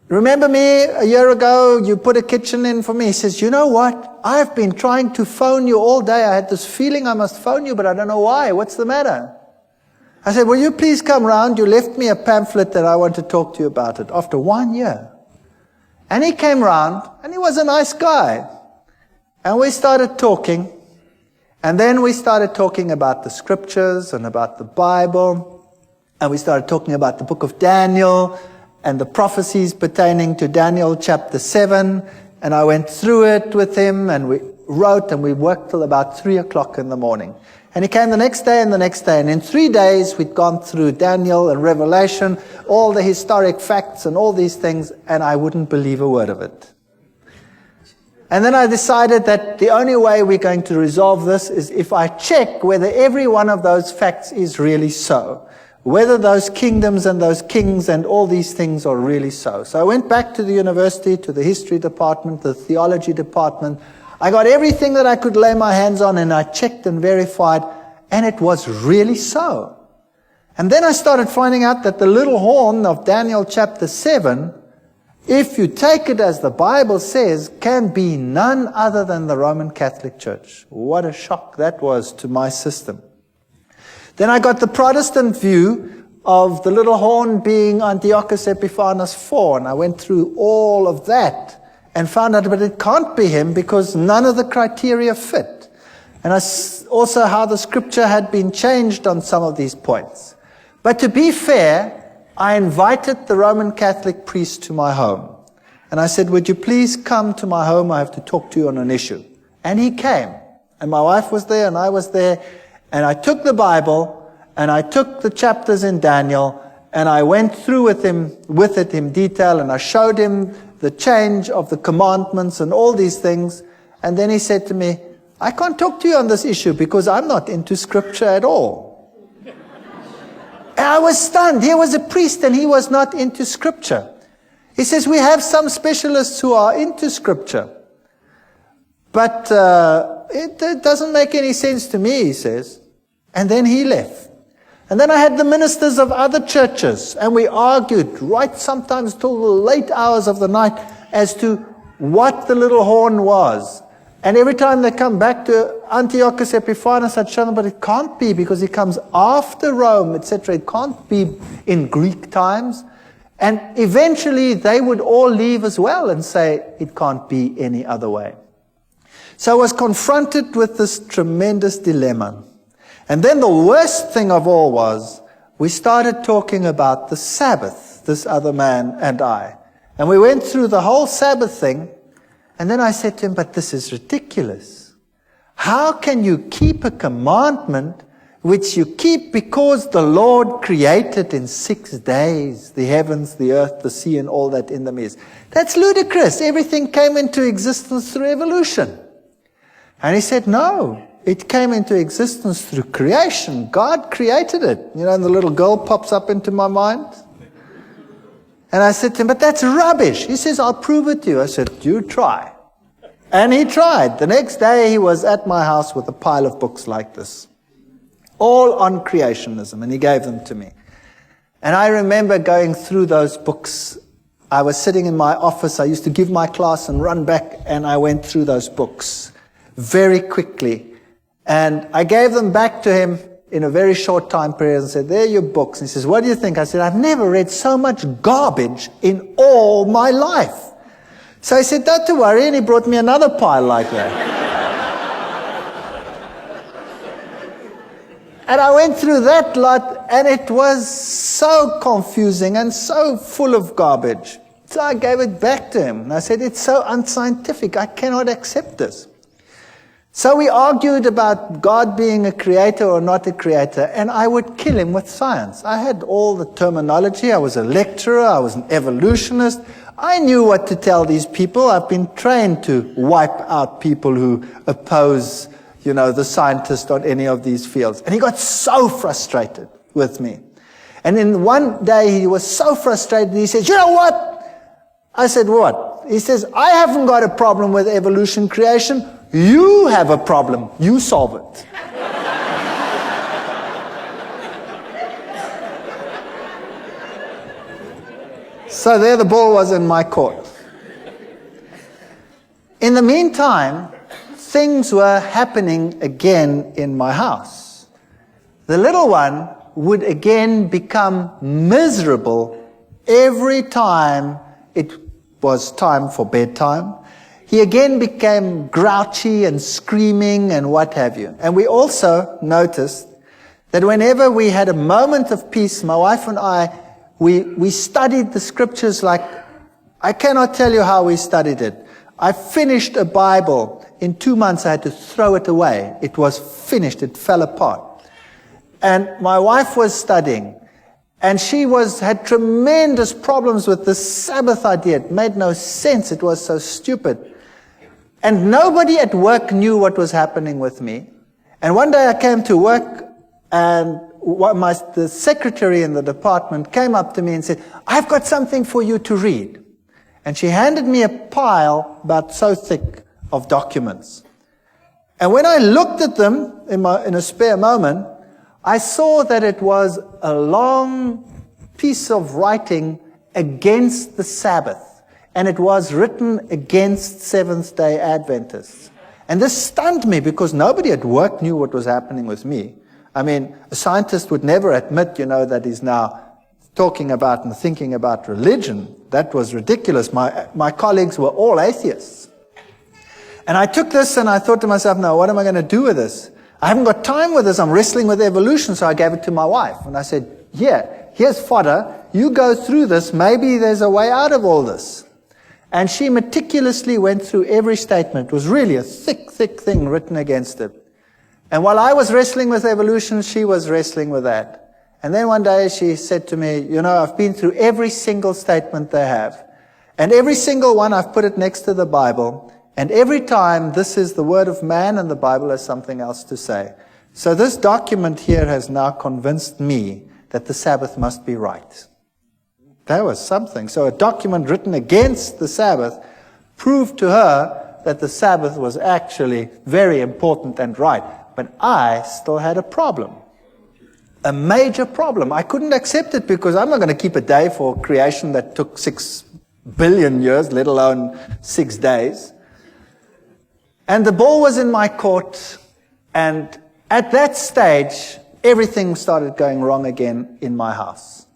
A: remember me a year ago, you put a kitchen in for me? He says, you know what? I've been trying to phone you all day. I had this feeling I must phone you, but I don't know why. What's the matter? I said, will you please come round? You left me a pamphlet that I want to talk to you about it after 1 year. And he came round, and he was a nice guy. And we started talking, and then we started talking about the scriptures and about the Bible, and we started talking about the book of Daniel and the prophecies pertaining to Daniel chapter 7, and I went through it with him, and we wrote, and we worked till about 3 o'clock in the morning. And he came the next day and the next day, and in 3 days we'd gone through Daniel and Revelation, all the historic facts and all these things, and I wouldn't believe a word of it. And then I decided that the only way we're going to resolve this is if I check whether every one of those facts is really so. Whether those kingdoms and those kings and all these things are really so. So I went back to the university, to the history department, the theology department. I got everything that I could lay my hands on, and I checked and verified, and it was really so. And then I started finding out that the little horn of Daniel chapter 7, if you take it as the Bible says, can be none other than the Roman Catholic Church. What a shock that was to my system. Then I got the Protestant view of the little horn being Antiochus Epiphanes IV, and I went through all of that and found out, but it can't be him because none of the criteria fit. And also how the scripture had been changed on some of these points. But to be fair, I invited the Roman Catholic priest to my home. And I said, would you please come to my home? I have to talk to you on an issue. And he came. And my wife was there and I was there. And I took the Bible and I took the chapters in Daniel and I went through with it in detail, and I showed him the change of the commandments and all these things. And then he said to me, I can't talk to you on this issue because I'm not into scripture at all. And I was stunned. Here was a priest and he was not into scripture. He says, we have some specialists who are into scripture. But it doesn't make any sense to me, he says. And then he left. And then I had the ministers of other churches, and we argued right sometimes till the late hours of the night as to what the little horn was. And every time they come back to Antiochus Epiphanes, I'd show them, but it can't be because he comes after Rome, etc. It can't be in Greek times. And eventually they would all leave as well and say it can't be any other way. So I was confronted with this tremendous dilemma. And then the worst thing of all was we started talking about the Sabbath, this other man and I. And we went through the whole Sabbath thing. And then I said to him, but this is ridiculous. How can you keep a commandment which you keep because the Lord created in 6 days, the heavens, the earth, the sea, and all that in them is? That's ludicrous. Everything came into existence through evolution. And he said, no, it came into existence through creation. God created it. You know, and the little girl pops up into my mind. And I said to him, but that's rubbish. He says, I'll prove it to you. I said, you try. And he tried. The next day he was at my house with a pile of books like this, all on creationism, and he gave them to me. And I remember going through those books. I was sitting in my office. I used to give my class and run back, and I went through those books very quickly. And I gave them back to him in a very short time period and said, there are your books. And he says, what do you think? I said, I've never read so much garbage in all my life. So he said, don't worry, and he brought me another pile like that. And I went through that lot, and it was so confusing and so full of garbage. So I gave it back to him, and I said, it's so unscientific, I cannot accept this. So we argued about God being a creator or not a creator, and I would kill him with science. I had all the terminology. I was a lecturer. I was an evolutionist. I knew what to tell these people. I've been trained to wipe out people who oppose, the scientist on any of these fields. And he got so frustrated with me. And then one day he was so frustrated, he says, you know what? I said, what? He says, I haven't got a problem with evolution creation. You have a problem. You solve it. So there the ball was in my court. In the meantime, things were happening again in my house. The little one would again become miserable every time it was time for bedtime. He again became grouchy and screaming and what have you. And we also noticed that whenever we had a moment of peace, my wife and I, we studied the scriptures like, I cannot tell you how we studied it. I finished a Bible. In 2 months I had to throw it away. It was finished. It fell apart. And my wife was studying. And she had tremendous problems with the Sabbath idea. It made no sense. It was so stupid. And nobody at work knew what was happening with me. And one day I came to work, and the secretary in the department came up to me and said, I've got something for you to read. And she handed me a pile about so thick of documents. And when I looked at them in a spare moment, I saw that it was a long piece of writing against the Sabbath. And it was written against Seventh-day Adventists. And this stunned me because nobody at work knew what was happening with me. I mean, a scientist would never admit, that he's now talking about and thinking about religion. That was ridiculous. My colleagues were all atheists. And I took this and I thought to myself, no, what am I going to do with this? I haven't got time with this. I'm wrestling with evolution. So I gave it to my wife. And I said, here's fodder. You go through this. Maybe there's a way out of all this. And she meticulously went through every statement. It was really a thick, thick thing written against it. And while I was wrestling with evolution, she was wrestling with that. And then one day she said to me, I've been through every single statement they have. And every single one, I've put it next to the Bible. And every time, this is the word of man and the Bible has something else to say. So this document here has now convinced me that the Sabbath must be right. That was something. So a document written against the Sabbath proved to her that the Sabbath was actually very important and right. But I still had a problem. a major problem. I couldn't accept it because I'm not going to keep a day for creation that took 6 billion years, let alone 6 days. And the ball was in my court, and at that stage, everything started going wrong again in my house.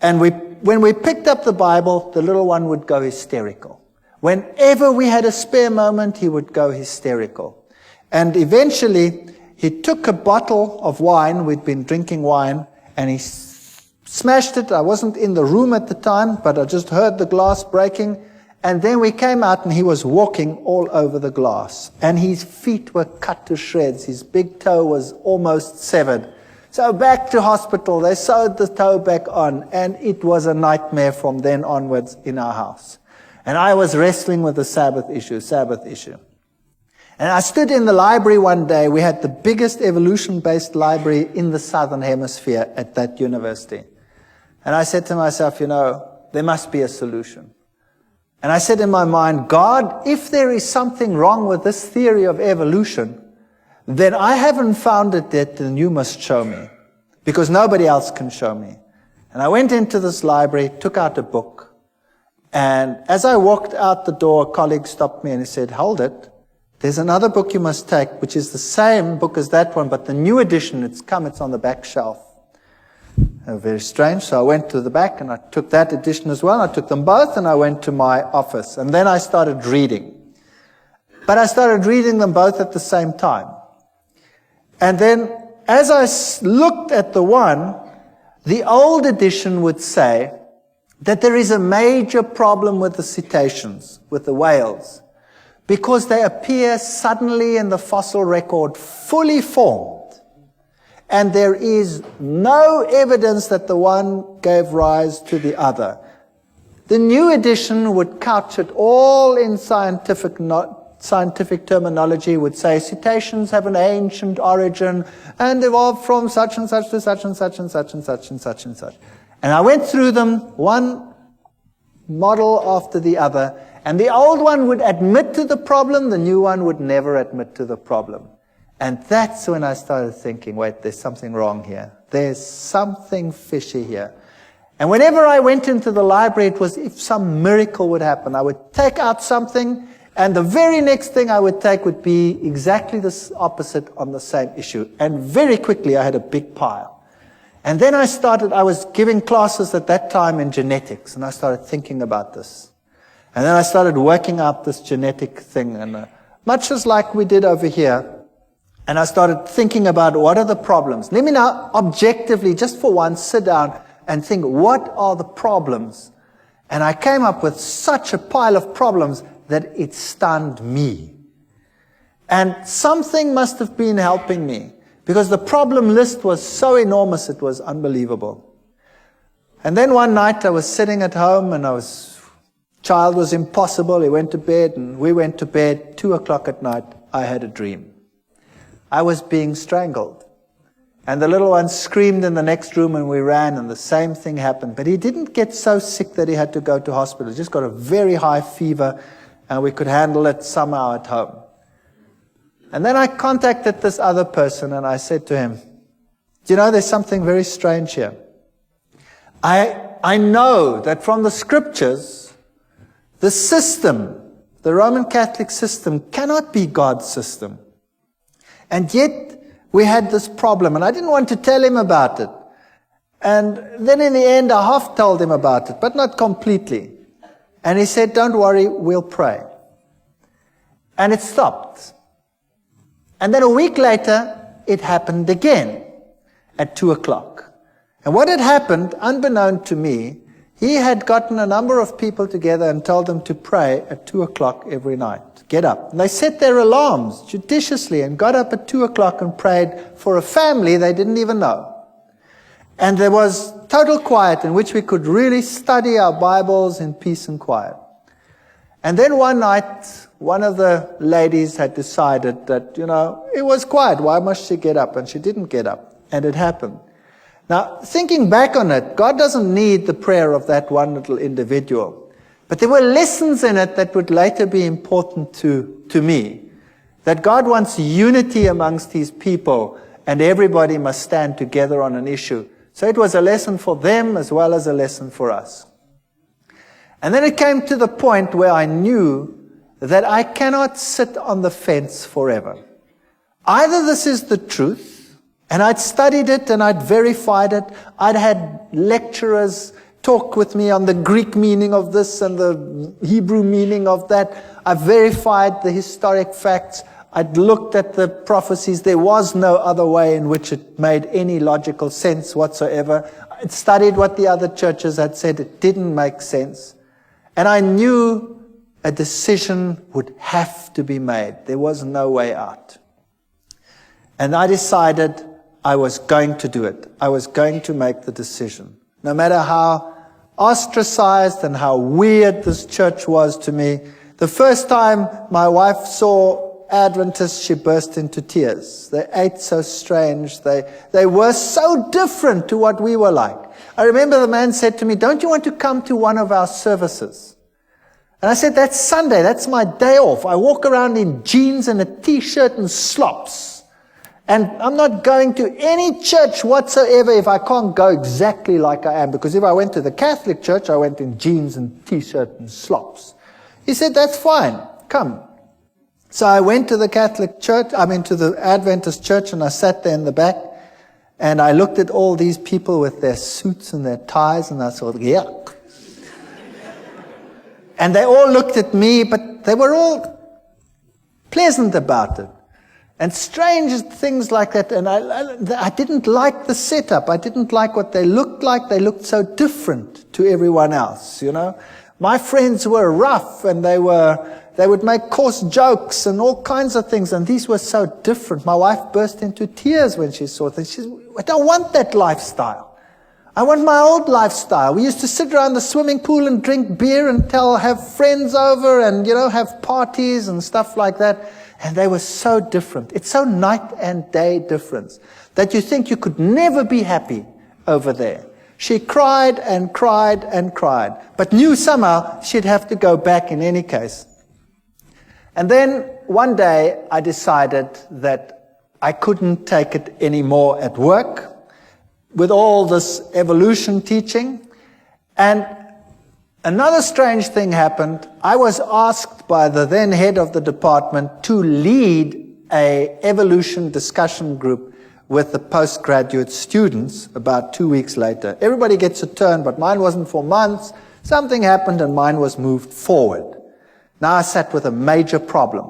A: And when we picked up the Bible, the little one would go hysterical. Whenever we had a spare moment, he would go hysterical. And eventually, he took a bottle of wine, we'd been drinking wine, and he smashed it. I wasn't in the room at the time, but I just heard the glass breaking. And then we came out and he was walking all over the glass. And his feet were cut to shreds. His big toe was almost severed. So back to hospital. They sewed the toe back on. And it was a nightmare from then onwards in our house. And I was wrestling with the Sabbath issue. And I stood in the library one day. We had the biggest evolution-based library in the Southern Hemisphere at that university. And I said to myself, there must be a solution. And I said in my mind, God, if there is something wrong with this theory of evolution, then I haven't found it yet, and you must show me. Because nobody else can show me. And I went into this library, took out a book. And as I walked out the door, a colleague stopped me and he said, hold it. There's another book you must take, which is the same book as that one, but the new edition, it's on the back shelf. Very strange. So I went to the back and I took that edition as well. I took them both and I went to my office. And then I started reading. But I started reading them both at the same time. And then as I looked at the one, the old edition would say that there is a major problem with the cetaceans, with the whales, because they appear suddenly in the fossil record fully formed. And there is no evidence that the one gave rise to the other. The new edition would couch it all in scientific terminology, would say cetaceans have an ancient origin and evolved from such and such to such and such and such and such and such and such. And I went through them, one model after the other, and the old one would admit to the problem, the new one would never admit to the problem. And that's when I started thinking, wait, there's something wrong here. There's something fishy here. And whenever I went into the library, it was if some miracle would happen. I would take out something, and the very next thing I would take would be exactly the opposite on the same issue. And very quickly, I had a big pile. And then I was giving classes at that time in genetics, and I started thinking about this. And then I started working out this genetic thing, and much as like we did over here. And I started thinking about what are the problems. Let me now objectively, just for once, sit down and think, what are the problems? And I came up with such a pile of problems that it stunned me. And something must have been helping me, because the problem list was so enormous, it was unbelievable. And then one night I was sitting at home, and child was impossible. He went to bed, and we went to bed. 2:00 at night, I had a dream. I was being strangled. And the little one screamed in the next room, and we ran, and the same thing happened. But he didn't get so sick that he had to go to hospital. He just got a very high fever, and we could handle it somehow at home. And then I contacted this other person, and I said to him, there's something very strange here. I know that from the scriptures, the system, the Roman Catholic system, cannot be God's system. And yet, we had this problem, and I didn't want to tell him about it. And then in the end, I half told him about it, but not completely. And he said, don't worry, we'll pray. And it stopped. And then a week later, it happened again at 2:00. And what had happened, unbeknown to me, he had gotten a number of people together and told them to pray at 2:00 every night. Get up. And they set their alarms judiciously and got up at 2:00 and prayed for a family they didn't even know. And there was total quiet in which we could really study our Bibles in peace and quiet. And then one night, one of the ladies had decided that, it was quiet. Why must she get up? And she didn't get up. And it happened. Now, thinking back on it, God doesn't need the prayer of that one little individual. But there were lessons in it that would later be important to me. That God wants unity amongst His people. and everybody must stand together on an issue. So it was a lesson for them as well as a lesson for us. And then it came to the point where I knew that I cannot sit on the fence forever. Either this is the truth, and I'd studied it and I'd verified it. I'd had lecturers talk with me on the Greek meaning of this and the Hebrew meaning of that. I verified the historic facts. I'd looked at the prophecies. There was no other way in which it made any logical sense whatsoever. I'd studied what the other churches had said. It didn't make sense. And I knew a decision would have to be made. There was no way out. And I decided I was going to do it. I was going to make the decision. No matter how ostracized and how weird this church was to me, the first time my wife saw Adventists, she burst into tears. They ate so strange. They were so different to what we were like. I remember the man said to me, "Don't you want to come to one of our services?" And I said, "That's Sunday. That's my day off. I walk around in jeans and a t-shirt and slops. And I'm not going to any church whatsoever if I can't go exactly like I am. Because if I went to the Catholic church, I went in jeans and t-shirt and slops." He said, "That's fine. Come." So I went to the Catholic church, to the Adventist church, and I sat there in the back. And I looked at all these people with their suits and their ties, and I thought, yuck. And they all looked at me, but they were all pleasant about it. And strange things like that. And I didn't like the setup. I didn't like what they looked like. They looked so different to everyone else, you know. My friends were rough, and they would make coarse jokes and all kinds of things. And these were so different. My wife burst into tears when she saw things. She said, "I don't want that lifestyle. I want my old lifestyle. We used to sit around the swimming pool and drink beer and have friends over and, have parties and stuff like that." And they were so different. It's so night and day difference that you think you could never be happy over there. She cried and cried and cried, but knew somehow she'd have to go back in any case. And then one day I decided that I couldn't take it anymore at work with all this evolution teaching. And another strange thing happened. I was asked by the then head of the department to lead an evolution discussion group with the postgraduate students about 2 weeks later. Everybody gets a turn, but mine wasn't for months. Something happened and mine was moved forward. Now I sat with a major problem.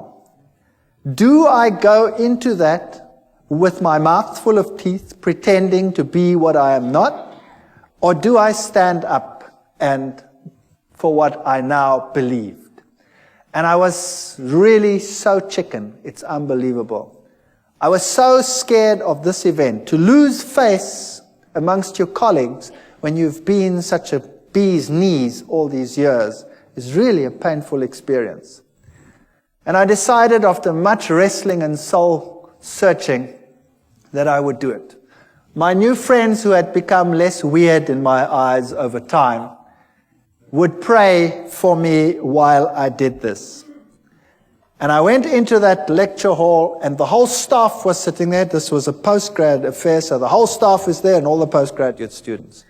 A: Do I go into that with my mouth full of teeth, pretending to be what I am not? Or do I stand up and for what I now believed? And I was really so chicken. It's unbelievable. I was so scared of this event. To lose face amongst your colleagues when you've been such a bee's knees all these years is really a painful experience. And I decided after much wrestling and soul searching that I would do it. My new friends, who had become less weird in my eyes over time, would pray for me while I did this. And I went into that lecture hall, and the whole staff was sitting there. This was a postgrad affair, so the whole staff is there and all the postgraduate students.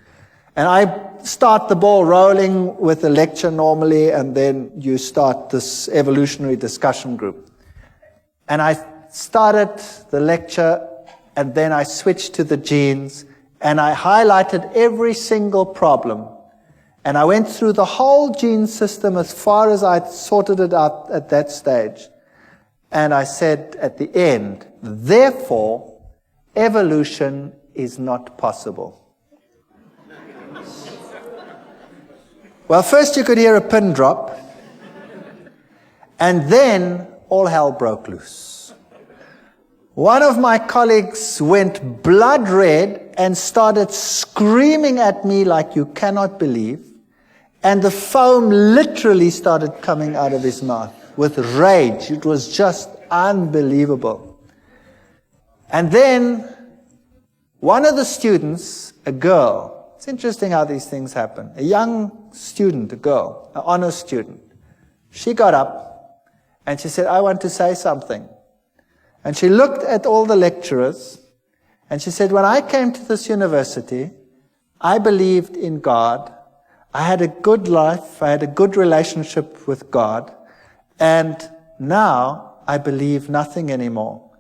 A: And I start the ball rolling with the lecture normally, and then you start this evolutionary discussion group. And I started the lecture, and then I switched to the genes, and I highlighted every single problem. And I went through the whole gene system as far as I'd sorted it out at that stage. And I said at the end, therefore, evolution is not possible. Well, first you could hear a pin drop, and then all hell broke loose. One of my colleagues went blood red and started screaming at me like you cannot believe, and the foam literally started coming out of his mouth with rage. It was just unbelievable. And then one of the students, a girl, it's interesting how these things happen, a young student, a girl, an honor student, she got up and she said, I want to say something. And she looked at all the lecturers And she said, when I came to this university, I believed in God. I had a good life. I had a good relationship with God. And now I believe nothing anymore.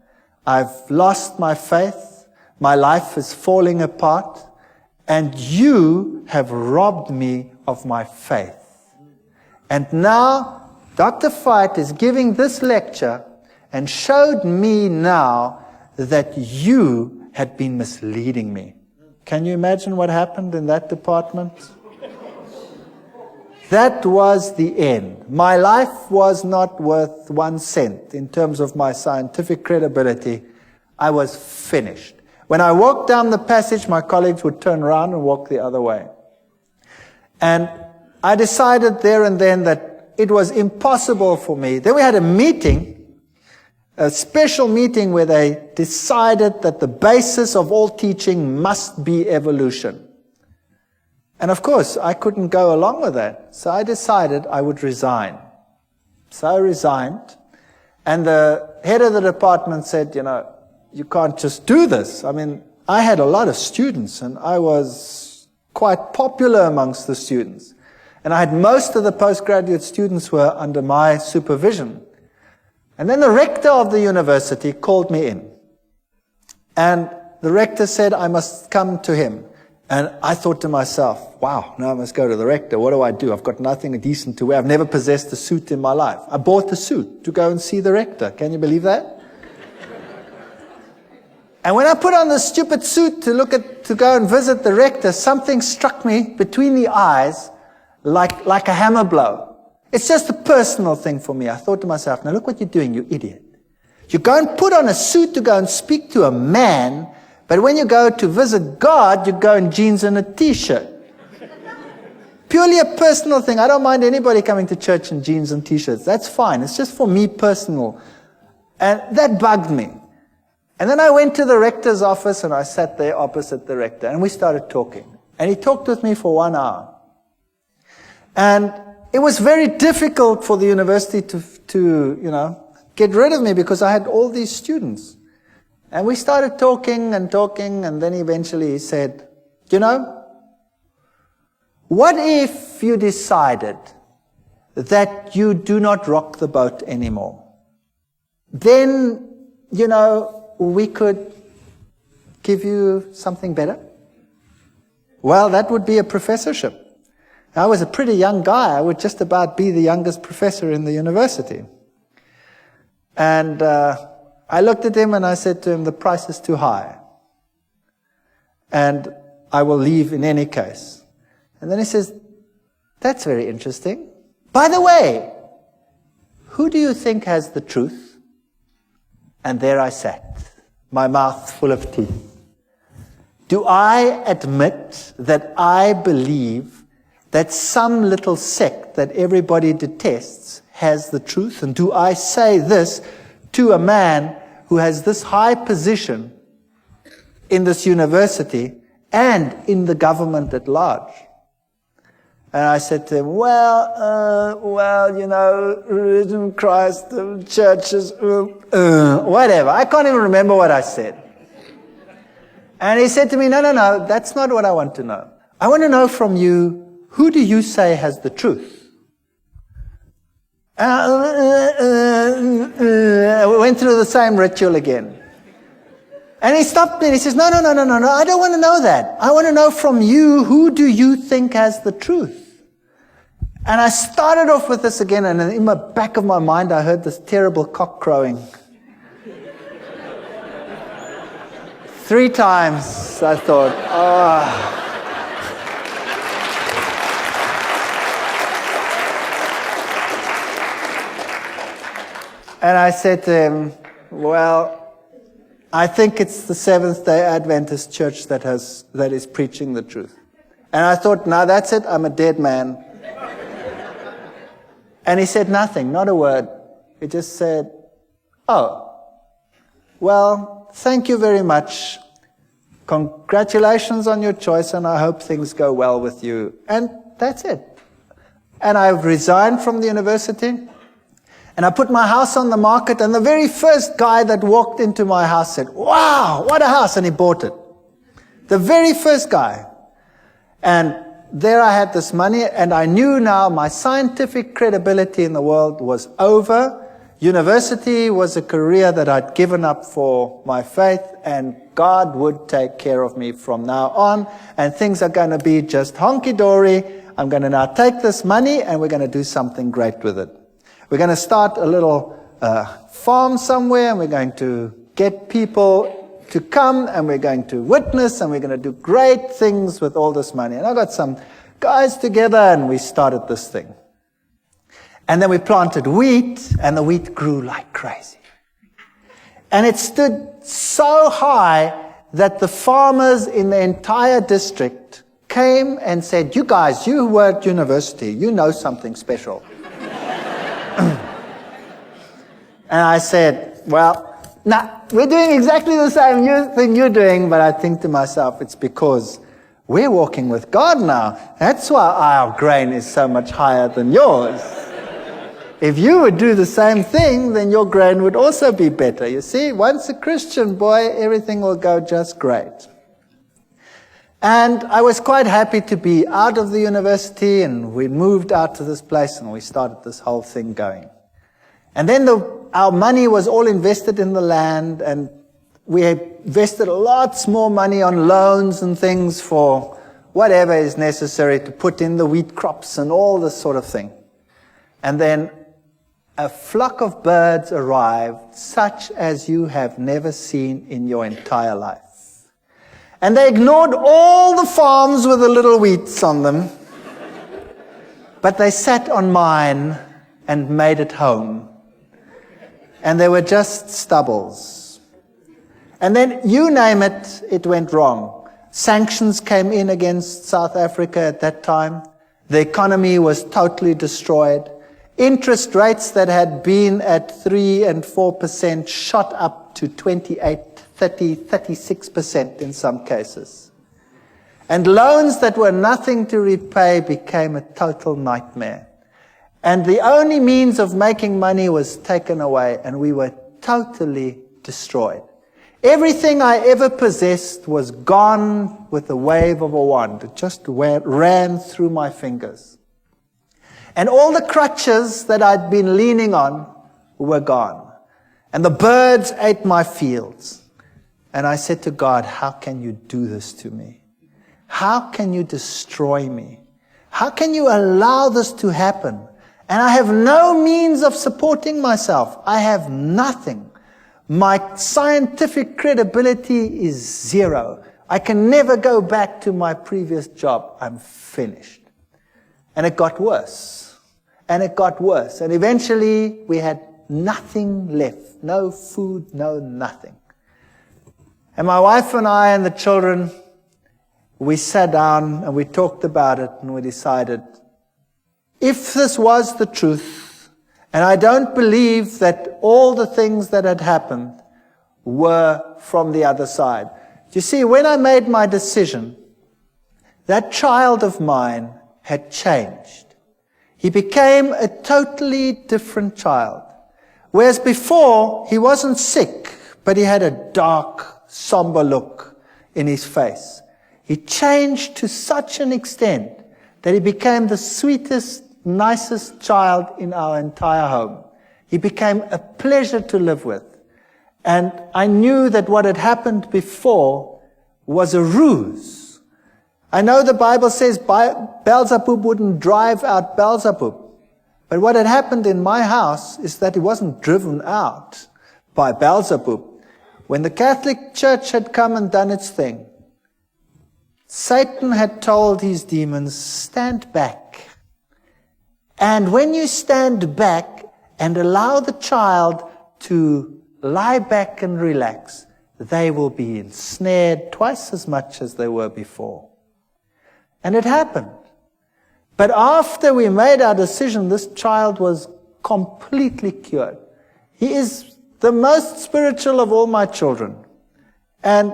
A: I've lost my faith. My life is falling apart. And you have robbed me of my faith. And now Dr. Veith is giving this lecture and showed me now that you had been misleading me. Can you imagine what happened in that department? That was the end. My life was not worth 1 cent in terms of my scientific credibility. I was finished. When I walked down the passage, my colleagues would turn around and walk the other way. And I decided there and then that it was impossible for me. Then we had a meeting, a special meeting where they decided that the basis of all teaching must be evolution. And of course, I couldn't go along with that. So I decided I would resign. So I resigned. And the head of the department said, you know, you can't just do this. I mean, I had a lot of students and I was quite popular amongst the students. And I had most of the postgraduate students were under my supervision. And then the rector of the university called me in. And the rector said I must come to him. And I thought to myself, wow, now I must go to the rector. What do? I've got nothing decent to wear. I've never possessed a suit in my life. I bought the suit to go and see the rector. Can you believe that? And when I put on the stupid suit to go and visit the rector, something struck me between the eyes like a hammer blow. It's just a personal thing for me. I thought to myself, now look what you're doing, you idiot. You go and put on a suit to go and speak to a man, but when you go to visit God, you go in jeans and a t-shirt. Purely a personal thing. I don't mind anybody coming to church in jeans and t-shirts. That's fine. It's just for me personal. And that bugged me. And then I went to the rector's office and I sat there opposite the rector and we started talking. And he talked with me for 1 hour. And it was very difficult for the university to get rid of me because I had all these students. And we started talking, and then eventually he said, you know, what if you decided that you do not rock the boat anymore? Then, we could give you something better. Well, that would be a professorship. I was a pretty young guy. I would just about be the youngest professor in the university. And I looked at him and I said to him, the price is too high. And I will leave in any case. And then he says, that's very interesting. By the way, who do you think has the truth? And there I sat, my mouth full of teeth. Do I admit that I believe that some little sect that everybody detests has the truth? And do I say this to a man who has this high position in this university and in the government at large? And I said to him, religion, Christ, churches, whatever. I can't even remember what I said. And he said to me, no, that's not what I want to know. I want to know from you, who do you say has the truth? We went through the same ritual again. And he stopped me and he says, no, I don't want to know that. I want to know from you, who do you think has the truth? And I started off with this again, and in the back of my mind, I heard this terrible cock crowing. 3 times, I thought, And I said to him, well, I think it's the Seventh-day Adventist church that is preaching the truth. And I thought, now that's it, I'm a dead man. And he said nothing, not a word. He just said, oh, well, thank you very much. Congratulations on your choice, and I hope things go well with you. And that's it. And I've resigned from the university. And I put my house on the market, and the very first guy that walked into my house said, "Wow, what a house," and he bought it. The very first guy. And there I had this money, and I knew now my scientific credibility in the world was over. University was a career that I'd given up for my faith, and God would take care of me from now on, and things are going to be just honky-dory. I'm going to now take this money, and we're going to do something great with it. We're going to start a little farm somewhere, and we're going to get people to come, and we're going to witness, and we're going to do great things with all this money. And I got some guys together, and we started this thing. And then we planted wheat, and the wheat grew like crazy. And it stood so high that the farmers in the entire district came and said, "You guys, you were at university, you know something special." And I said, "Well, nah, we're doing exactly the same thing you're doing," but I think to myself, it's because we're walking with God now. That's why our grain is so much higher than yours. If you would do the same thing, then your grain would also be better. You see, once a Christian boy, everything will go just great. And I was quite happy to be out of the university, and we moved out to this place, and we started this whole thing going. And then our money was all invested in the land, and we invested lots more money on loans and things for whatever is necessary to put in the wheat crops and all this sort of thing. And then a flock of birds arrived, such as you have never seen in your entire life. And they ignored all the farms with the little wheats on them, but they sat on mine and made it home. And they were just stubbles. And then, you name it, it went wrong. Sanctions came in against South Africa at that time. The economy was totally destroyed. Interest rates that had been at 3 and 4% shot up to 28, 30, 36% in some cases. And loans that were nothing to repay became a total nightmare. And the only means of making money was taken away, and we were totally destroyed. Everything I ever possessed was gone with the wave of a wand. It just ran through my fingers. And all the crutches that I'd been leaning on were gone. And the birds ate my fields. And I said to God, "How can you do this to me? How can you destroy me? How can you allow this to happen? And I have no means of supporting myself. I have nothing. My scientific credibility is zero. I can never go back to my previous job. I'm finished." And it got worse. And it got worse. And eventually we had nothing left. No food, no nothing. And my wife and I and the children, we sat down and we talked about it, and we decided, if this was the truth, and I don't believe that all the things that had happened were from the other side. You see, when I made my decision, that child of mine had changed. He became a totally different child. Whereas before, he wasn't sick, but he had a dark, somber look in his face. He changed to such an extent that he became the sweetest, nicest child in our entire home. He became a pleasure to live with. And I knew that what had happened before was a ruse. I know the Bible says Beelzebub wouldn't drive out Beelzebub. But what had happened in my house is that he wasn't driven out by Beelzebub. When the Catholic Church had come and done its thing, Satan had told his demons, "Stand back." And when you stand back and allow the child to lie back and relax, they will be ensnared twice as much as they were before. And it happened. But after we made our decision, this child was completely cured. He is the most spiritual of all my children. And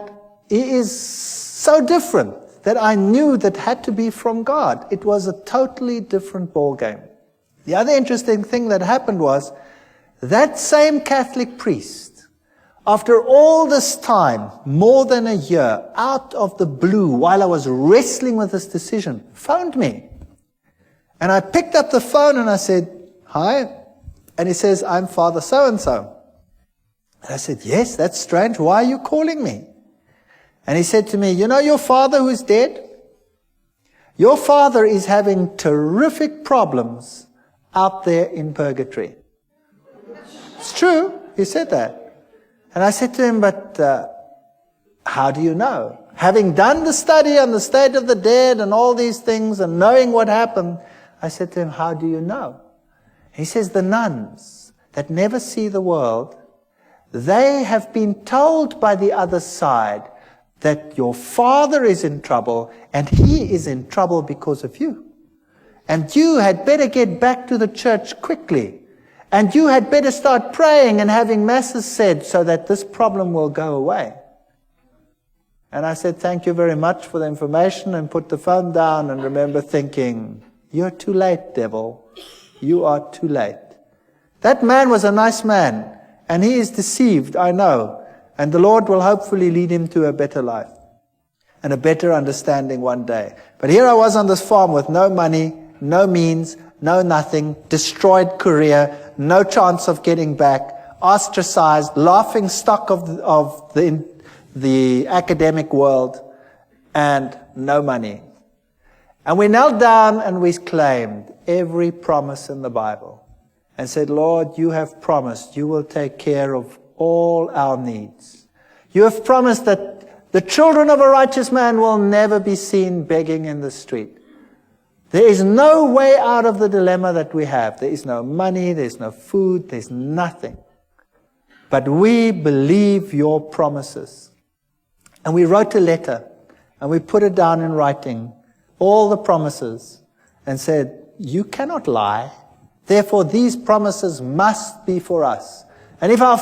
A: he is so different that I knew that had to be from God. It was a totally different ball game. The other interesting thing that happened was That same Catholic priest, after all this time, more than a year, out of the blue, while I was wrestling with this decision, phoned me. And I picked up the phone and I said, "Hi." And he says, "I'm Father so-and-so." And I said, "Yes, that's strange. Why are you calling me?" And he said to me, "You know your father who's dead? Your father is having terrific problems out there in purgatory." It's true. He said that. And I said to him, "But how do you know?" Having done the study on the state of the dead and all these things and knowing what happened, I said to him, "How do you know?" He says, "The nuns that never see the world, they have been told by the other side that your father is in trouble and he is in trouble because of you. And you had better get back to the church quickly. And you had better start praying and having masses said so that this problem will go away." And I said, "Thank you very much for the information," and put the phone down and remember thinking, "You're too late, devil. You are too late." That man was a nice man, and he is deceived, I know. And the Lord will hopefully lead him to a better life and a better understanding one day. But here I was on this farm with no money, no means, no nothing, destroyed career, no chance of getting back, ostracized, laughing stock of the academic world, and no money. And we knelt down and we claimed every promise in the Bible and said, "Lord, you have promised you will take care of all our needs. You have promised that the children of a righteous man will never be seen begging in the street. There is no way out of the dilemma that we have. There is no money, there's no food, there's nothing. But we believe your promises." And we wrote a letter and we put it down in writing, all the promises, and said, "You cannot lie. Therefore, these promises must be for us. And if our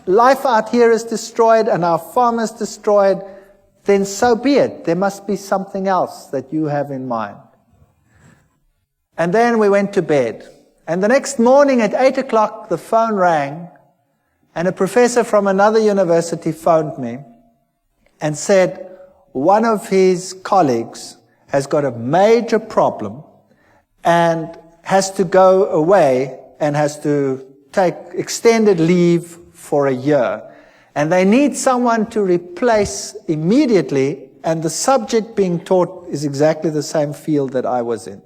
A: life out here is destroyed and our farm is destroyed, then so be it. There must be something else that you have in mind." And then we went to bed. And the next morning at 8 o'clock, the phone rang, and a professor from another university phoned me and said one of his colleagues has got a major problem and has to go away and has to take extended leave for a year. And they need someone to replace immediately, and the subject being taught is exactly the same field that I was in.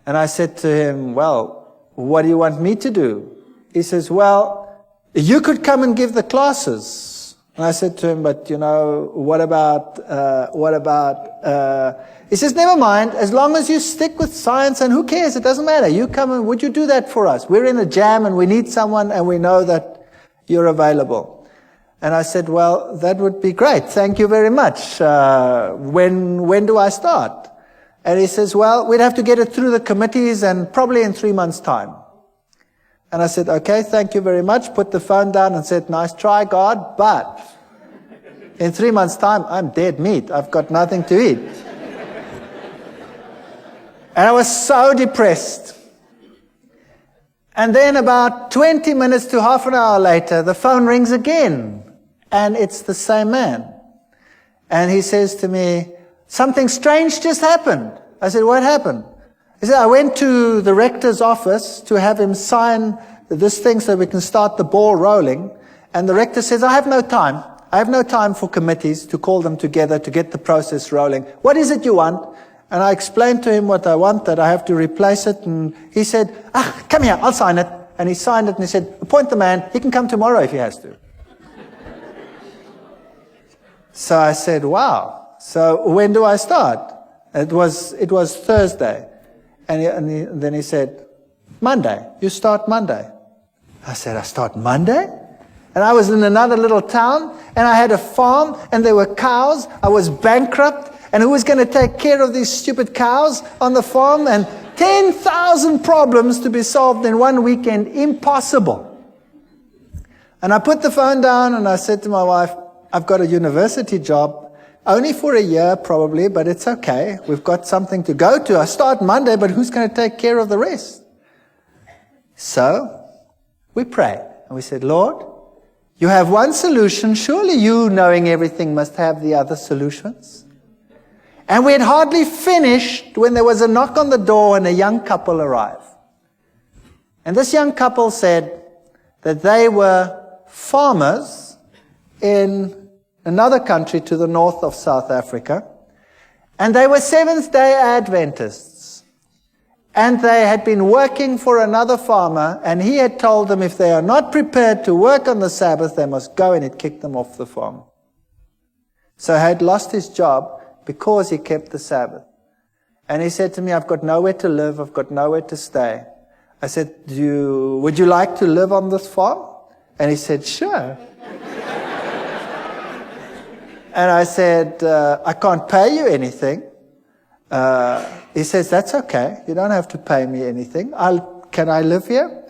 A: And I said to him, "Well, what do you want me to do?" He says, "Well, you could come and give the classes." And I said to him, "But, you know, what about, he says, "Never mind, as long as you stick with science, and who cares, it doesn't matter. You come and would you do that for us? We're in a jam and we need someone and we know that you're available." And I said, "Well, that would be great. Thank you very much. When do I start?" And he says, "Well, we'd have to get it through the committees and probably in 3 months' time." And I said, "Okay, thank you very much." Put the phone down and said, "Nice try, God, but in 3 months' time, I'm dead meat. I've got nothing to eat." And I was so depressed. And then about 20 minutes to half an hour later, the phone rings again. And it's the same man. And he says to me, "Something strange just happened." I said, "What happened?" He said, "I went to the rector's office to have him sign this thing so we can start the ball rolling. And the rector says, I have no time. I have no time for committees to call them together to get the process rolling. What is it you want?" And I explained to him what I want, that I have to replace it. And he said, "Come here, I'll sign it." And he signed it and he said, "Appoint the man. He can come tomorrow if he has to." So I said, "Wow. So when do I start?" It was Thursday. And then he said, "Monday. You start Monday." I said, "I start Monday?" And I was in another little town, and I had a farm, and there were cows. I was bankrupt, and who was going to take care of these stupid cows on the farm? And 10,000 problems to be solved in one weekend. Impossible. And I put the phone down, and I said to my wife, "I've got a university job. Only for a year, probably, but it's okay. We've got something to go to. I start Monday, but who's going to take care of the rest?" So we pray. And we said, Lord, you have one solution. Surely you, knowing everything, must have the other solutions. And we had hardly finished when there was a knock on the door and a young couple arrived. And this young couple said that they were farmers in another country to the north of South Africa. And they were Seventh-day Adventists. And they had been working for another farmer, and he had told them if they are not prepared to work on the Sabbath, they must go, and he'd kick them off the farm. So he had lost his job because he kept the Sabbath. And he said to me, I've got nowhere to live, I've got nowhere to stay. I said, would you like to live on this farm? And he said, sure. And I said, I can't pay you anything. He says, that's okay. You don't have to pay me anything. Can I live here?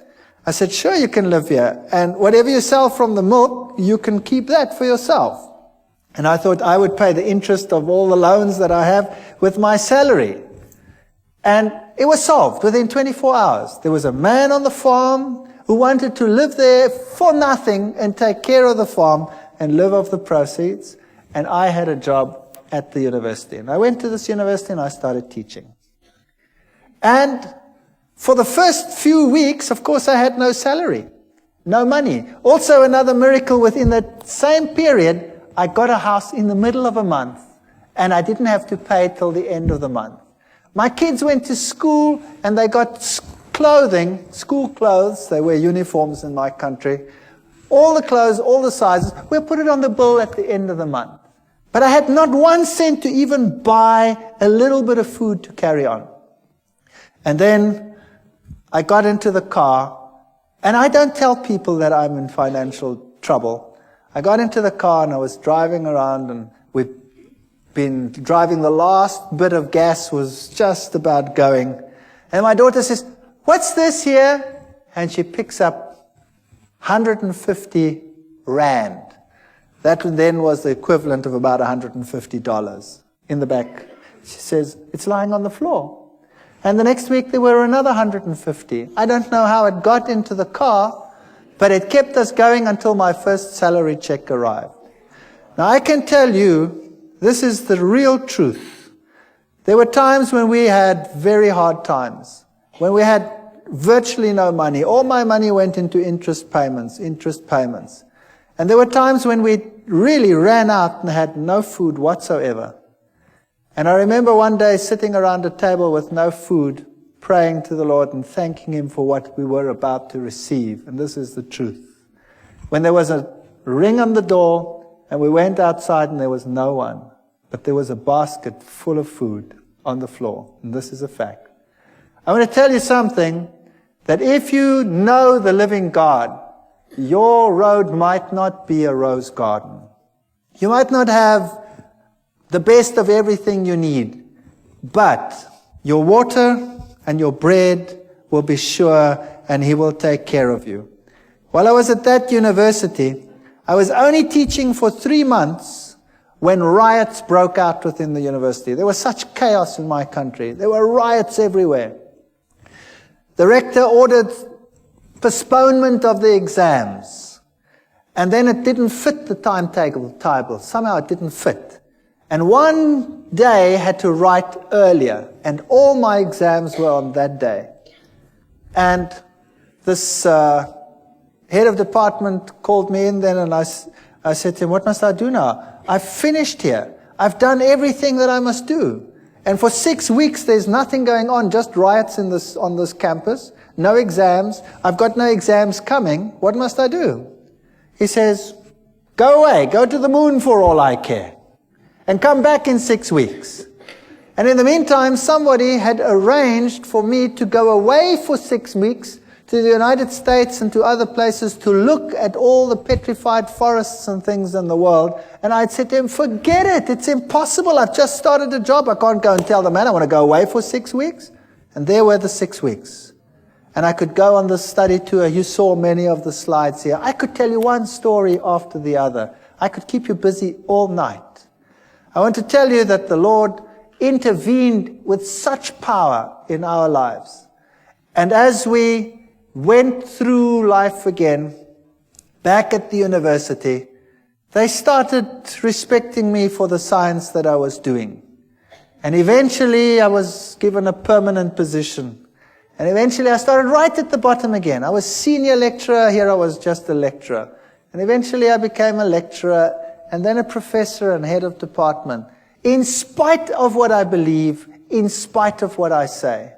A: I said, sure, you can live here. And whatever you sell from the milk, you can keep that for yourself. And I thought I would pay the interest of all the loans that I have with my salary. And it was solved within 24 hours. There was a man on the farm who wanted to live there for nothing and take care of the farm and live off the proceeds. And I had a job at the university. And I went to this university and I started teaching. And for the first few weeks, of course, I had no salary, no money. Also, another miracle within that same period, I got a house in the middle of a month, and I didn't have to pay till the end of the month. My kids went to school, and they got clothing, school clothes. They wear uniforms in my country. All the clothes, all the sizes. We'll put it on the bill at the end of the month. But I had not 1 cent to even buy a little bit of food to carry on. And then I got into the car, and I don't tell people that I'm in financial trouble. I got into the car and I was driving around, and we'd been driving, the last bit of gas was just about going. And my daughter says, what's this here? And she picks up 150 rand. That then was the equivalent of about $150 in the back. She says, it's lying on the floor. And the next week there were another 150. I don't know how it got into the car, but it kept us going until my first salary check arrived. Now I can tell you, this is the real truth. There were times when we had very hard times, when we had virtually no money. All my money went into interest payments. And there were times when we really ran out and had no food whatsoever. And I remember one day sitting around a table with no food, praying to the Lord and thanking Him for what we were about to receive. And this is the truth. When there was a ring on the door and we went outside and there was no one, but there was a basket full of food on the floor. And this is a fact. I want to tell you something, that if you know the living God, your road might not be a rose garden. You might not have the best of everything you need, but your water and your bread will be sure, and He will take care of you. While I was at that university, I was only teaching for 3 months when riots broke out within the university. There was such chaos in my country. There were riots everywhere. The rector ordered postponement of the exams, and then it didn't fit the timetable. Somehow it didn't fit. And one day I had to write earlier, and all my exams were on that day. And this head of department called me in then, and I said to him, what must I do now? I've finished here. I've done everything that I must do. And for 6 weeks there's nothing going on, just riots on this campus, no exams. I've got no exams coming. What must I do? He says, go away, go to the moon for all I care, and come back in 6 weeks. And in the meantime, somebody had arranged for me to go away for 6 weeks to the United States and to other places to look at all the petrified forests and things in the world. And I'd said to him, forget it, it's impossible. I've just started a job. I can't go and tell the man I want to go away for 6 weeks. And there were the 6 weeks. And I could go on the study tour. You saw many of the slides here. I could tell you one story after the other. I could keep you busy all night. I want to tell you that the Lord intervened with such power in our lives. And as we went through life again, back at the university, they started respecting me for the science that I was doing. And eventually I was given a permanent position. And eventually I started right at the bottom again. I was senior lecturer, here I was just a lecturer. And eventually I became a lecturer, and then a professor and head of department, in spite of what I believe, in spite of what I say.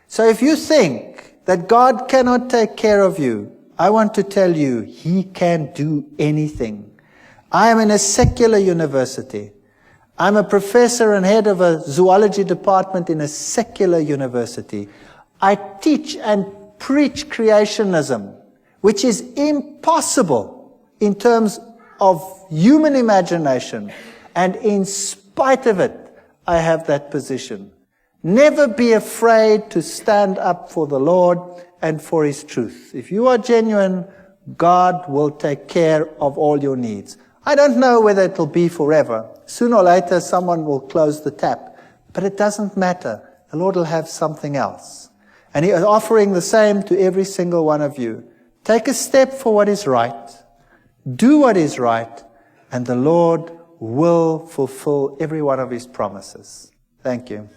A: So if you think that God cannot take care of you, I want to tell you, He can do anything. I am in a secular university. I'm a professor and head of a zoology department in a secular university. I teach and preach creationism, which is impossible in terms of human imagination. And in spite of it, I have that position. Never be afraid to stand up for the Lord and for His truth. If you are genuine, God will take care of all your needs. I don't know whether it will be forever. Sooner or later, someone will close the tap. But it doesn't matter. The Lord will have something else. And He is offering the same to every single one of you. Take a step for what is right. Do what is right. And the Lord will fulfill every one of His promises. Thank you.